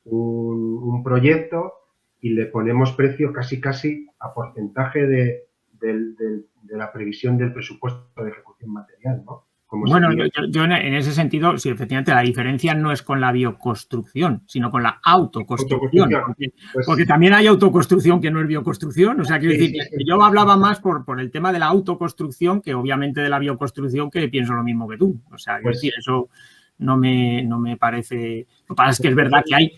un proyecto y le ponemos precio casi a porcentaje de la previsión del presupuesto de ejecución material, ¿no? Como bueno, yo en ese sentido, sí, efectivamente, la diferencia no es con la bioconstrucción, sino con la autoconstrucción. Porque también hay autoconstrucción que no es bioconstrucción. O sea, quiero decir, yo hablaba más por el tema de la autoconstrucción que obviamente de la bioconstrucción, que pienso lo mismo que tú. O sea, quiero decir, eso no me parece... Lo que pasa es que es verdad que hay...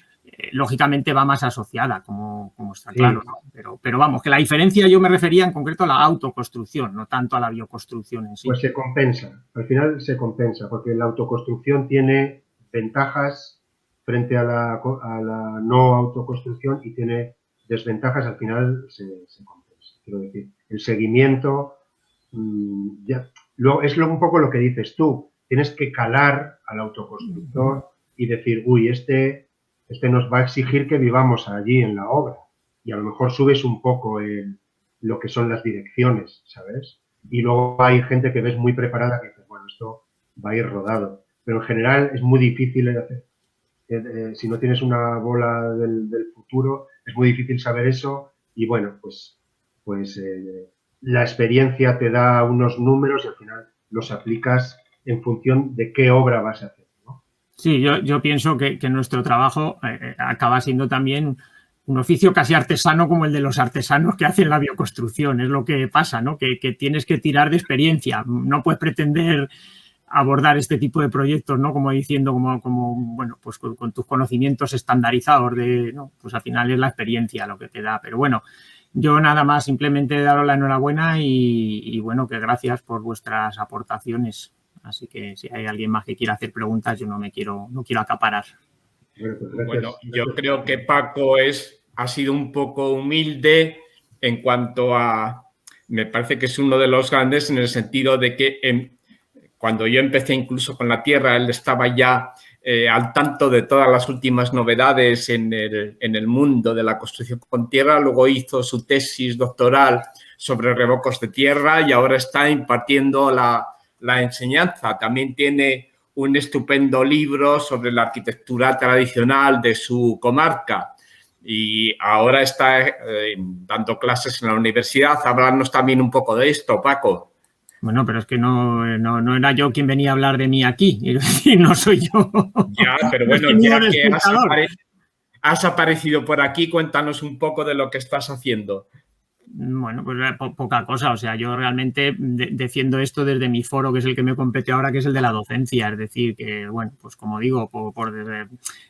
lógicamente va más asociada, como está claro, ¿no? Pero vamos, que la diferencia yo me refería en concreto a la autoconstrucción, no tanto a la bioconstrucción en sí. Pues se compensa, al final se compensa, porque la autoconstrucción tiene ventajas frente a la no autoconstrucción y tiene desventajas, al final se compensa. Quiero decir, el seguimiento, es un poco lo que dices tú, tienes que calar al autoconstructor y decir, uy, este nos va a exigir que vivamos allí en la obra y a lo mejor subes un poco lo que son las direcciones, ¿sabes? Y luego hay gente que ves muy preparada que dice, bueno, esto va a ir rodado. Pero en general es muy difícil hacer. Si no tienes una bola del futuro, es muy difícil saber eso y bueno, pues la experiencia te da unos números y al final los aplicas en función de qué obra vas a hacer. Sí, yo pienso que nuestro trabajo acaba siendo también un oficio casi artesano como el de los artesanos que hacen la bioconstrucción. Es lo que pasa, ¿no? Que tienes que tirar de experiencia. No puedes pretender abordar este tipo de proyectos, ¿no? Como diciendo, como bueno, pues con tus conocimientos estandarizados ¿no? Pues al final es la experiencia lo que te da. Pero bueno, yo nada más simplemente daros la enhorabuena y bueno, que gracias por vuestras aportaciones. Así que si hay alguien más que quiera hacer preguntas, yo no quiero acaparar. Bueno, yo creo que Paco ha sido un poco humilde en cuanto a... Me parece que es uno de los grandes en el sentido de que cuando yo empecé incluso con la tierra, él estaba ya al tanto de todas las últimas novedades en el mundo de la construcción con tierra. Luego hizo su tesis doctoral sobre revocos de tierra y ahora está impartiendo la enseñanza. También tiene un estupendo libro sobre la arquitectura tradicional de su comarca y ahora está dando clases en la universidad. Háblanos también un poco de esto, Paco. Bueno, pero es que no era yo quien venía a hablar de mí aquí, y no soy yo. Ya, pero bueno, ya que has aparecido por aquí, cuéntanos un poco de lo que estás haciendo. Bueno, pues poca cosa. O sea, yo realmente defiendo esto desde mi foro, que es el que me compete ahora, que es el de la docencia. Es decir, que, bueno, pues como digo, por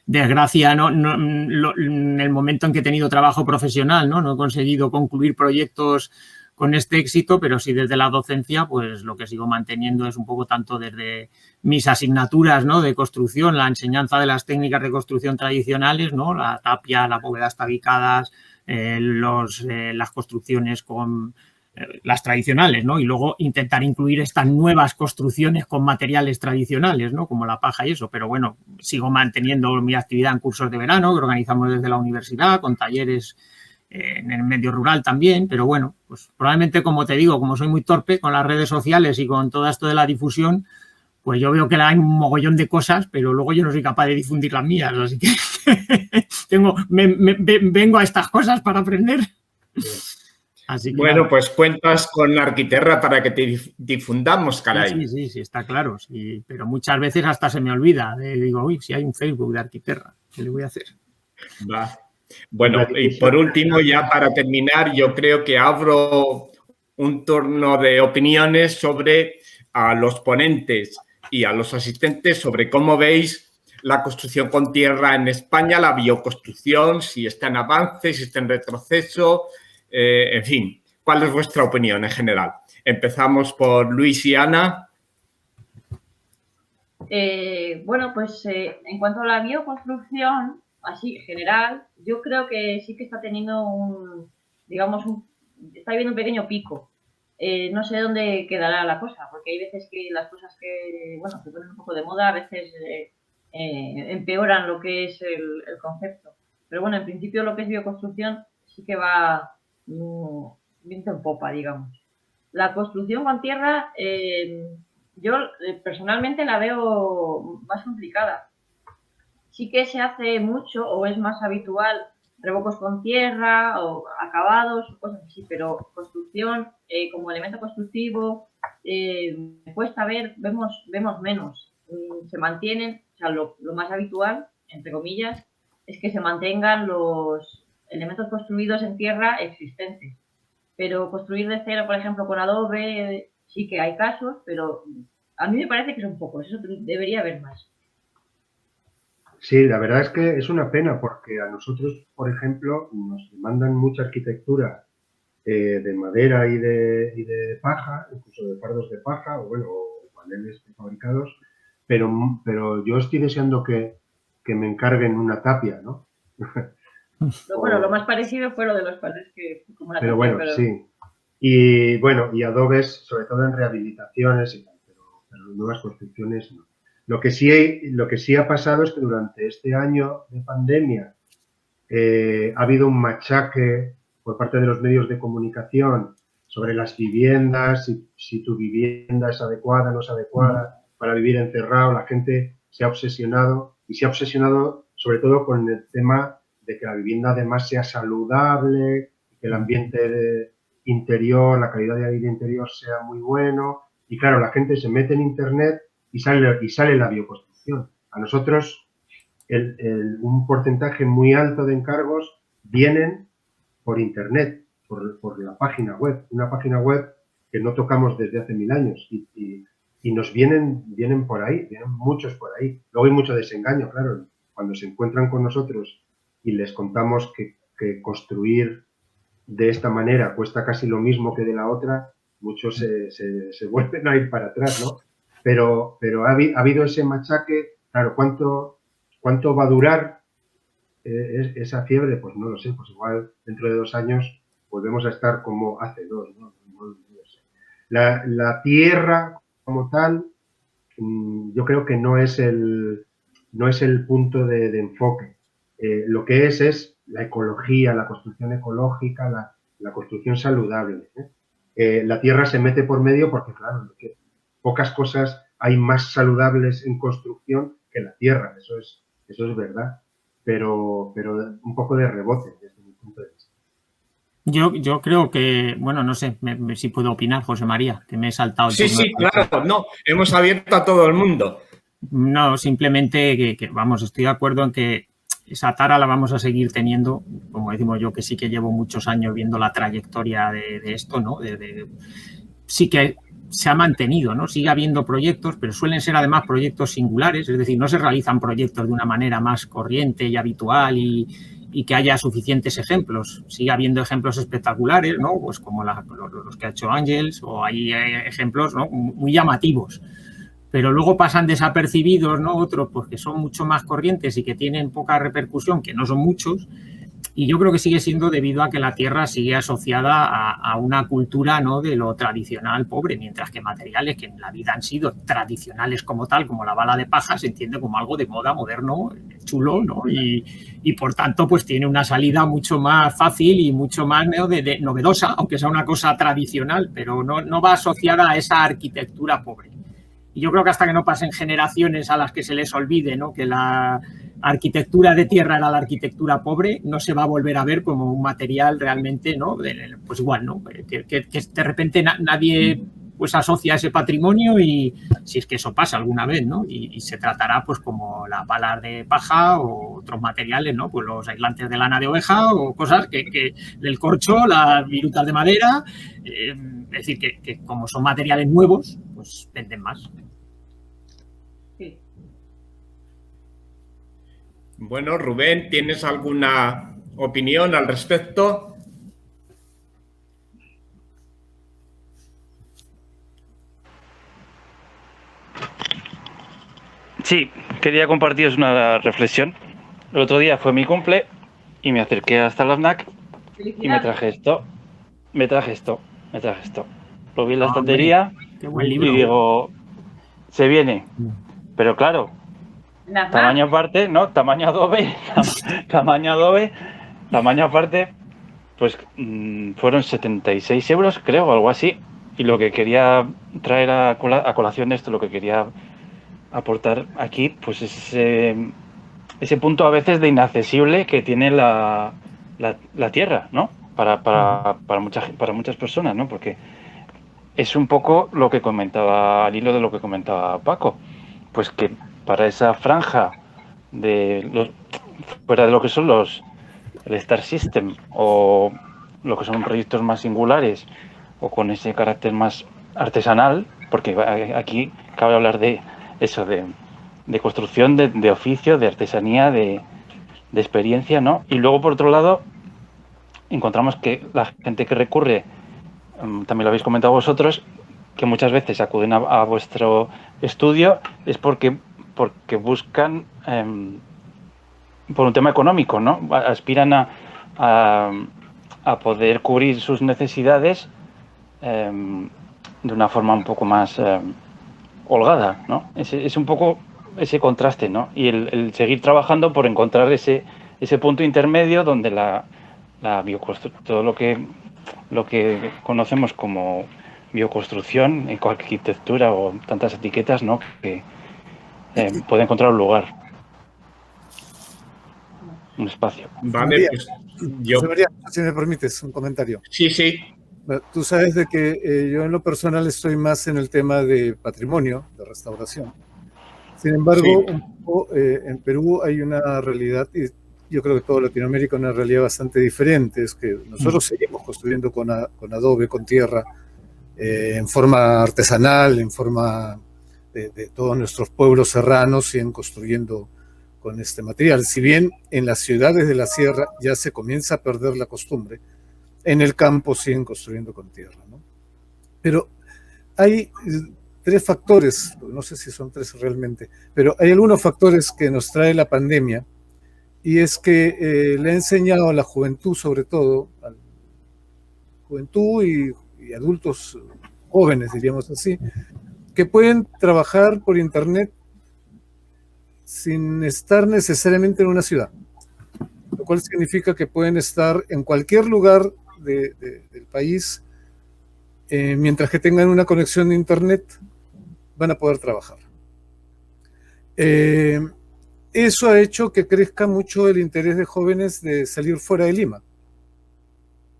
desgracia, en el momento en que he tenido trabajo profesional, no he conseguido concluir proyectos con este éxito, pero sí desde la docencia, pues lo que sigo manteniendo es un poco tanto desde mis asignaturas, ¿no? De construcción, la enseñanza de las técnicas de construcción tradicionales, ¿no? La tapia, las bóvedas tabicadas, las construcciones con las tradicionales, ¿no? Y luego intentar incluir estas nuevas construcciones con materiales tradicionales, ¿no? Como la paja y eso. Pero bueno, sigo manteniendo mi actividad en cursos de verano que organizamos desde la universidad, con talleres en el medio rural también. Pero bueno, pues probablemente, como te digo, como soy muy torpe con las redes sociales y con todo esto de la difusión, pues yo veo que hay un mogollón de cosas, pero luego yo no soy capaz de difundir las mías, así que vengo a estas cosas para aprender. Así que bueno, nada. Pues cuentas con Arquiterra para que te difundamos, caray. Sí, está claro, sí, pero muchas veces hasta se me olvida. Digo, uy, si hay un Facebook de Arquiterra, ¿qué le voy a hacer? Va. Bueno, y por último, ya para terminar, yo creo que abro un turno de opiniones sobre a los ponentes y a los asistentes sobre cómo veis la construcción con tierra en España, la bioconstrucción, si está en avance, si está en retroceso, en fin, ¿cuál es vuestra opinión en general? Empezamos por Luis y Ana. Bueno, pues en cuanto a la bioconstrucción, así general, yo creo que sí que está teniendo está habiendo un pequeño pico. no sé dónde quedará la cosa, porque hay veces que las cosas que, bueno, se ponen un poco de moda, a veces empeoran lo que es el concepto. Pero bueno, en principio lo que es bioconstrucción sí que va viento en popa, digamos. La construcción con tierra, yo personalmente la veo más complicada. Sí que se hace mucho o es más habitual revocos con tierra o acabados o cosas así, pero construcción como elemento constructivo cuesta ver, vemos menos. Se mantienen, o sea, lo más habitual, entre comillas, es que se mantengan los elementos construidos en tierra existentes. Pero construir de cero, por ejemplo, con adobe, sí que hay casos, pero a mí me parece que son pocos, eso debería haber más. Sí, la verdad es que es una pena porque a nosotros, por ejemplo, nos demandan mucha arquitectura de madera y de paja, incluso de fardos de paja o bueno, paneles fabricados, pero yo estoy deseando que me encarguen una tapia, ¿no? Bueno, lo más parecido fue lo de los paneles que como la pero tapia, bueno, sí. Y bueno, y adobes, sobre todo en rehabilitaciones y tal, pero nuevas construcciones no. Lo que sí ha pasado es que durante este año de pandemia ha habido un machaque por parte de los medios de comunicación sobre las viviendas, si tu vivienda es adecuada o no es adecuada para vivir encerrado. La gente se ha obsesionado y se ha obsesionado sobre todo con el tema de que la vivienda además sea saludable, que el ambiente interior, la calidad de vida interior sea muy bueno. Y claro, la gente se mete en internet y sale la bioconstrucción. A nosotros un porcentaje muy alto de encargos vienen por internet, por la página web, una página web que no tocamos desde hace 1000 años y nos vienen por ahí, vienen muchos por ahí. Luego hay mucho desengaño, claro, cuando se encuentran con nosotros y les contamos que construir de esta manera cuesta casi lo mismo que de la otra, muchos se vuelven a ir para atrás, ¿no? Pero ha habido ese machaque, claro, ¿cuánto va a durar esa fiebre? Pues no lo sé, pues igual dentro de 2 años volvemos a estar como hace 2, ¿no? No lo sé. La tierra como tal, yo creo que no es el punto de enfoque. Lo que es la ecología, la construcción ecológica, la construcción saludable. La tierra se mete por medio porque, claro, pocas cosas hay más saludables en construcción que la tierra, eso es verdad, pero un poco de rebote desde mi punto de vista. Yo creo que, bueno, no sé si puedo opinar, José María, que me he saltado el turno. Sí, claro, no, hemos abierto a todo el mundo. No, simplemente que vamos, estoy de acuerdo en que esa tara la vamos a seguir teniendo, como decimos yo, que sí que llevo muchos años viendo la trayectoria de esto, ¿no? Sí que se ha mantenido, ¿no? Sigue habiendo proyectos, pero suelen ser además proyectos singulares, es decir, no se realizan proyectos de una manera más corriente y habitual y que haya suficientes ejemplos. Sigue habiendo ejemplos espectaculares, ¿no? Pues como los que ha hecho Ángels, o hay ejemplos, ¿no? Muy llamativos. Pero luego pasan desapercibidos, ¿no? Otros pues que son mucho más corrientes y que tienen poca repercusión, que no son muchos. Y yo creo que sigue siendo debido a que la tierra sigue asociada a una cultura, ¿no? De lo tradicional pobre, mientras que materiales que en la vida han sido tradicionales como tal, como la bala de paja, se entiende como algo de moda, moderno, chulo, ¿no? Y por tanto, pues tiene una salida mucho más fácil y mucho más, ¿no? de novedosa, aunque sea una cosa tradicional, pero no va asociada a esa arquitectura pobre. Y yo creo que hasta que no pasen generaciones a las que se les olvide, ¿no? Que la arquitectura de tierra era la arquitectura pobre, no se va a volver a ver como un material realmente, ¿no? Pues igual, ¿no? Que de repente nadie pues asocia ese patrimonio y si es que eso pasa alguna vez, ¿no? Y se tratará pues como las balas de paja o otros materiales, ¿no? Pues los aislantes de lana de oveja o cosas que el corcho, las virutas de madera, es decir, que como son materiales nuevos, pues venden más. Sí. Bueno, Rubén, ¿tienes alguna opinión al respecto? Sí, quería compartiros una reflexión. El otro día fue mi cumple y me acerqué hasta la FNAC y me traje esto. lo vi en la estantería Qué buen libro. y digo, se viene. Pero claro, tamaño aparte, ¿no? Tamaño Adobe, tamaño aparte, pues fueron 76 euros, creo, o algo así. Y lo que quería traer a colación de esto, lo que quería aportar aquí, pues es ese punto a veces de inaccesible que tiene la Tierra, ¿no? Para muchas personas, ¿no? Porque es un poco lo que comentaba, al hilo de lo que comentaba Paco, pues que para esa franja fuera de lo que son el Star System o lo que son proyectos más singulares o con ese carácter más artesanal, porque aquí cabe hablar de eso, de construcción, de oficio, de artesanía, de experiencia, ¿no? Y luego, por otro lado, encontramos que la gente que recurre, también lo habéis comentado vosotros, que muchas veces acuden a vuestro estudio es porque buscan, por un tema económico, ¿no? Aspiran a poder cubrir sus necesidades de una forma un poco más holgada, ¿no? Es un poco ese contraste, ¿no? Y el seguir trabajando por encontrar ese punto intermedio donde la bioconstrucción, todo lo que conocemos como bioconstrucción, ecoarquitectura o tantas etiquetas, ¿no? Que puede encontrar un lugar, un espacio. Vale, pues yo... María, si me permites un comentario. Sí, sí. Tú sabes de que yo en lo personal estoy más en el tema de patrimonio, de restauración. Sin embargo, sí, un poco, en Perú hay una realidad, y yo creo que toda Latinoamérica una realidad bastante diferente, es que nosotros seguimos construyendo con adobe, con tierra, en forma artesanal, en forma de todos nuestros pueblos serranos siguen construyendo con este material. Si bien en las ciudades de la sierra ya se comienza a perder la costumbre, en el campo siguen construyendo con tierra, ¿no? Pero hay tres factores, no sé si son tres realmente, pero hay algunos factores que nos trae la pandemia, y es que le ha enseñado a la juventud, sobre todo, a la juventud y adultos jóvenes, diríamos así, que pueden trabajar por internet sin estar necesariamente en una ciudad, lo cual significa que pueden estar en cualquier lugar del país, mientras que tengan una conexión de internet, van a poder trabajar. Eso ha hecho que crezca mucho el interés de jóvenes de salir fuera de Lima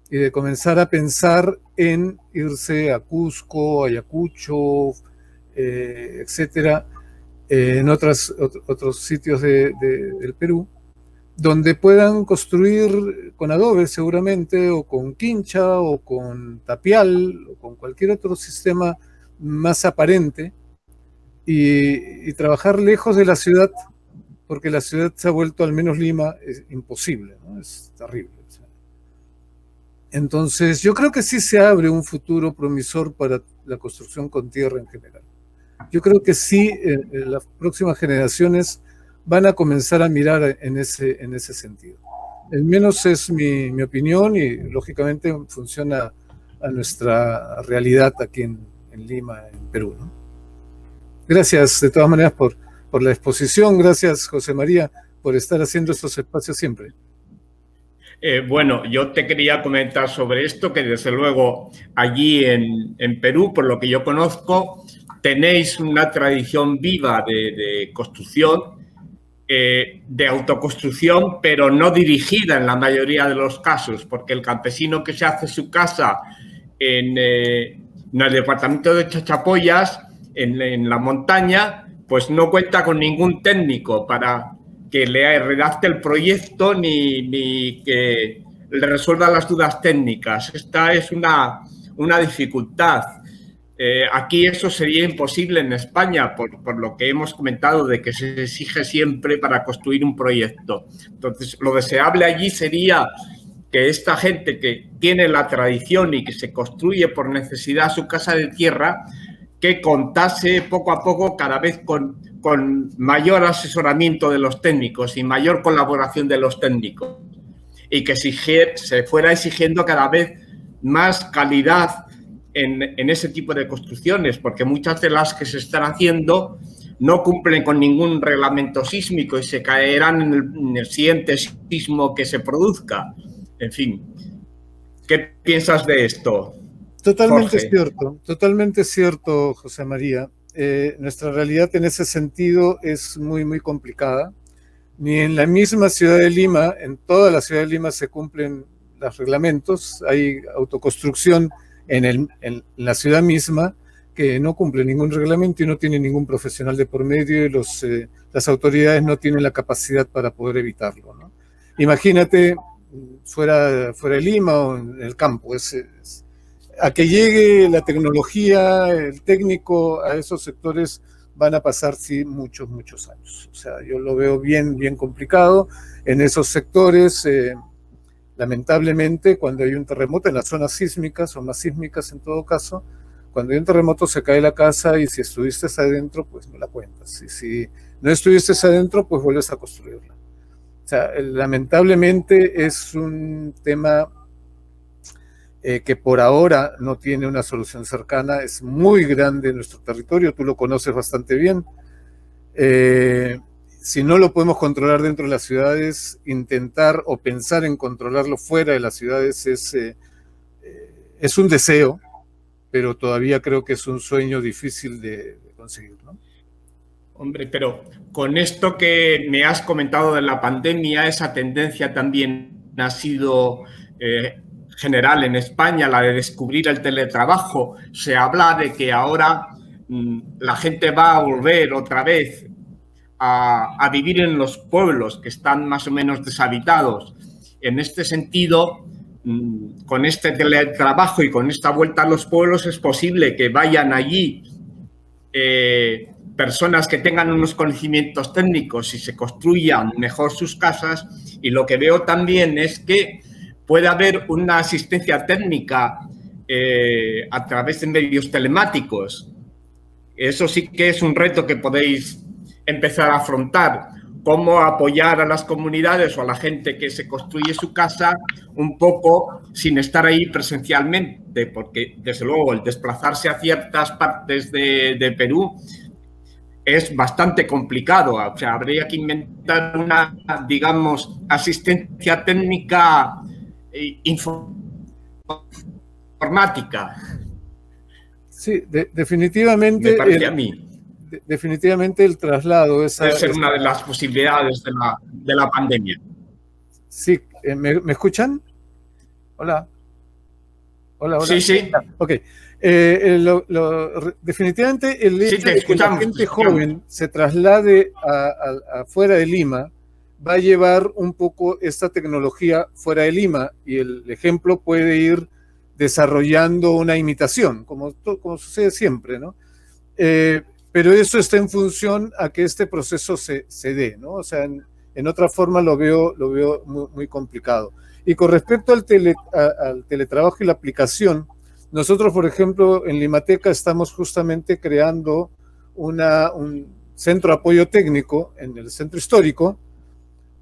y de comenzar a pensar en irse a Cusco, Ayacucho, etcétera, en otros sitios del Perú, donde puedan construir con adobe seguramente, o con quincha, o con tapial, o con cualquier otro sistema más aparente, y trabajar lejos de la ciudad, porque la ciudad se ha vuelto, al menos Lima, es imposible, ¿no? Es terrible. Entonces, yo creo que sí se abre un futuro promisor para la construcción con tierra en general. Yo creo que sí, las próximas generaciones van a comenzar a mirar en ese sentido. Al menos es mi opinión, y lógicamente funciona a nuestra realidad aquí en Lima, en Perú, ¿no? Gracias de todas maneras por la exposición. Gracias, José María, por estar haciendo estos espacios siempre. Bueno, yo te quería comentar sobre esto, que desde luego allí en Perú, por lo que yo conozco, tenéis una tradición viva de construcción, de autoconstrucción, pero no dirigida en la mayoría de los casos, porque el campesino que se hace su casa en el departamento de Chachapoyas, en la montaña, pues no cuenta con ningún técnico para que le redacte el proyecto ni que le resuelva las dudas técnicas. Esta es una dificultad. Aquí eso sería imposible en España, por lo que hemos comentado de que se exige siempre para construir un proyecto. Entonces, lo deseable allí sería que esta gente que tiene la tradición y que se construye por necesidad su casa de tierra, que contase poco a poco cada vez con mayor asesoramiento de los técnicos y mayor colaboración de los técnicos, y que se fuera exigiendo cada vez más calidad en ese tipo de construcciones, porque muchas de las que se están haciendo no cumplen con ningún reglamento sísmico y se caerán en el siguiente sismo que se produzca. En fin, ¿qué piensas de esto? Totalmente Jorge? totalmente cierto, José María. Nuestra realidad en ese sentido es muy, muy complicada. Ni en la misma ciudad de Lima, en toda la ciudad de Lima se cumplen los reglamentos. Hay autoconstrucción en la ciudad misma que no cumple ningún reglamento y no tiene ningún profesional de por medio y las autoridades no tienen la capacidad para poder evitarlo, ¿no? Imagínate fuera de Lima o en el campo. A que llegue la tecnología, el técnico a esos sectores van a pasar, sí, muchos, muchos años. O sea, yo lo veo bien, bien complicado en esos sectores. Lamentablemente, cuando hay un terremoto en las zonas sísmicas o más sísmicas en todo caso, cuando hay un terremoto se cae la casa y si estuviste adentro, pues no la cuentas. Y si no estuviste adentro, pues vuelves a construirla. O sea, lamentablemente es un tema que por ahora no tiene una solución cercana. Es muy grande nuestro territorio, tú lo conoces bastante bien. Si no lo podemos controlar dentro de las ciudades, intentar o pensar en controlarlo fuera de las ciudades es un deseo, pero todavía creo que es un sueño difícil de conseguir, ¿no? Hombre, pero con esto que me has comentado de la pandemia, esa tendencia también ha sido general en España, la de descubrir el teletrabajo. Se habla de que ahora la gente va a volver otra vez a vivir en los pueblos que están más o menos deshabitados. En este sentido, con este teletrabajo y con esta vuelta a los pueblos es posible que vayan allí personas que tengan unos conocimientos técnicos y se construyan mejor sus casas. Y lo que veo también es que puede haber una asistencia técnica a través de medios telemáticos. Eso sí que es un reto que podéis empezar a afrontar. Cómo apoyar a las comunidades o a la gente que se construye su casa un poco sin estar ahí presencialmente, porque desde luego el desplazarse a ciertas partes de Perú es bastante complicado. O sea, habría que inventar una, digamos, asistencia técnica informática. Sí, definitivamente. Me parece a mí. Definitivamente el traslado. Puede ser una de las posibilidades de la pandemia. Sí, ¿me escuchan? Hola. Hola. Sí, sí. Ok. Definitivamente el hecho de que la gente joven se traslade afuera de Lima va a llevar un poco esta tecnología fuera de Lima y el ejemplo puede ir desarrollando una imitación, como sucede siempre, ¿no? Pero eso está en función a que este proceso se dé, ¿no? O sea, en otra forma lo veo muy, muy complicado. Y con respecto al teletrabajo y la aplicación, nosotros, por ejemplo, en Limateca estamos justamente creando un centro de apoyo técnico en el centro histórico,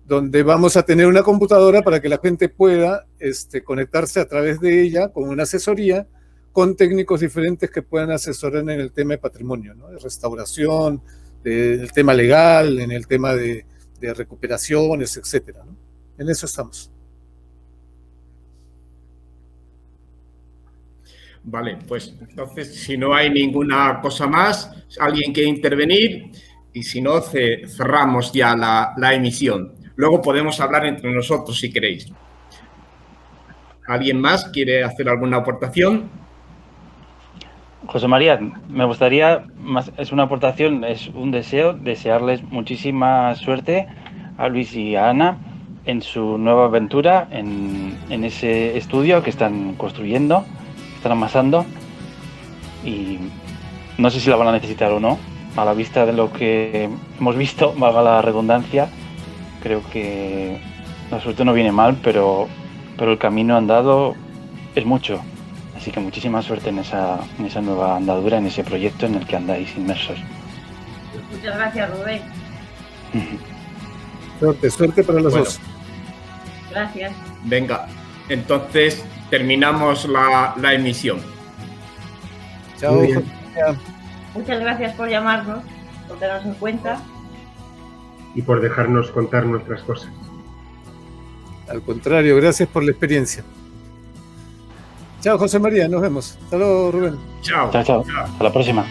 donde vamos a tener una computadora para que la gente pueda conectarse a través de ella con una asesoría, con técnicos diferentes que puedan asesorar en el tema de patrimonio, ¿no? De restauración, del tema legal, en el tema de recuperaciones, etcétera, ¿no? En eso estamos. Vale, pues entonces, si no hay ninguna cosa más, alguien quiere intervenir y si no, cerramos ya la emisión. Luego podemos hablar entre nosotros si queréis. ¿Alguien más quiere hacer alguna aportación? José María, me gustaría, es una aportación, es un deseo, desearles muchísima suerte a Luis y a Ana en su nueva aventura, en ese estudio que están construyendo, están amasando, y no sé si la van a necesitar o no, a la vista de lo que hemos visto, valga la redundancia. Creo que la suerte no viene mal, pero el camino andado es mucho. Así que muchísima suerte en esa nueva andadura, en ese proyecto en el que andáis inmersos. Muchas gracias, Rubén. Suerte para los dos. Gracias. Venga, entonces terminamos la emisión. Chao, Muy bien. José María. Muchas gracias por llamarnos, por tenernos en cuenta. Y por dejarnos contar nuestras cosas. Al contrario, gracias por la experiencia. Chao, José María, nos vemos. Hasta luego, Rubén. Chao. Chao, chao. Hasta la próxima.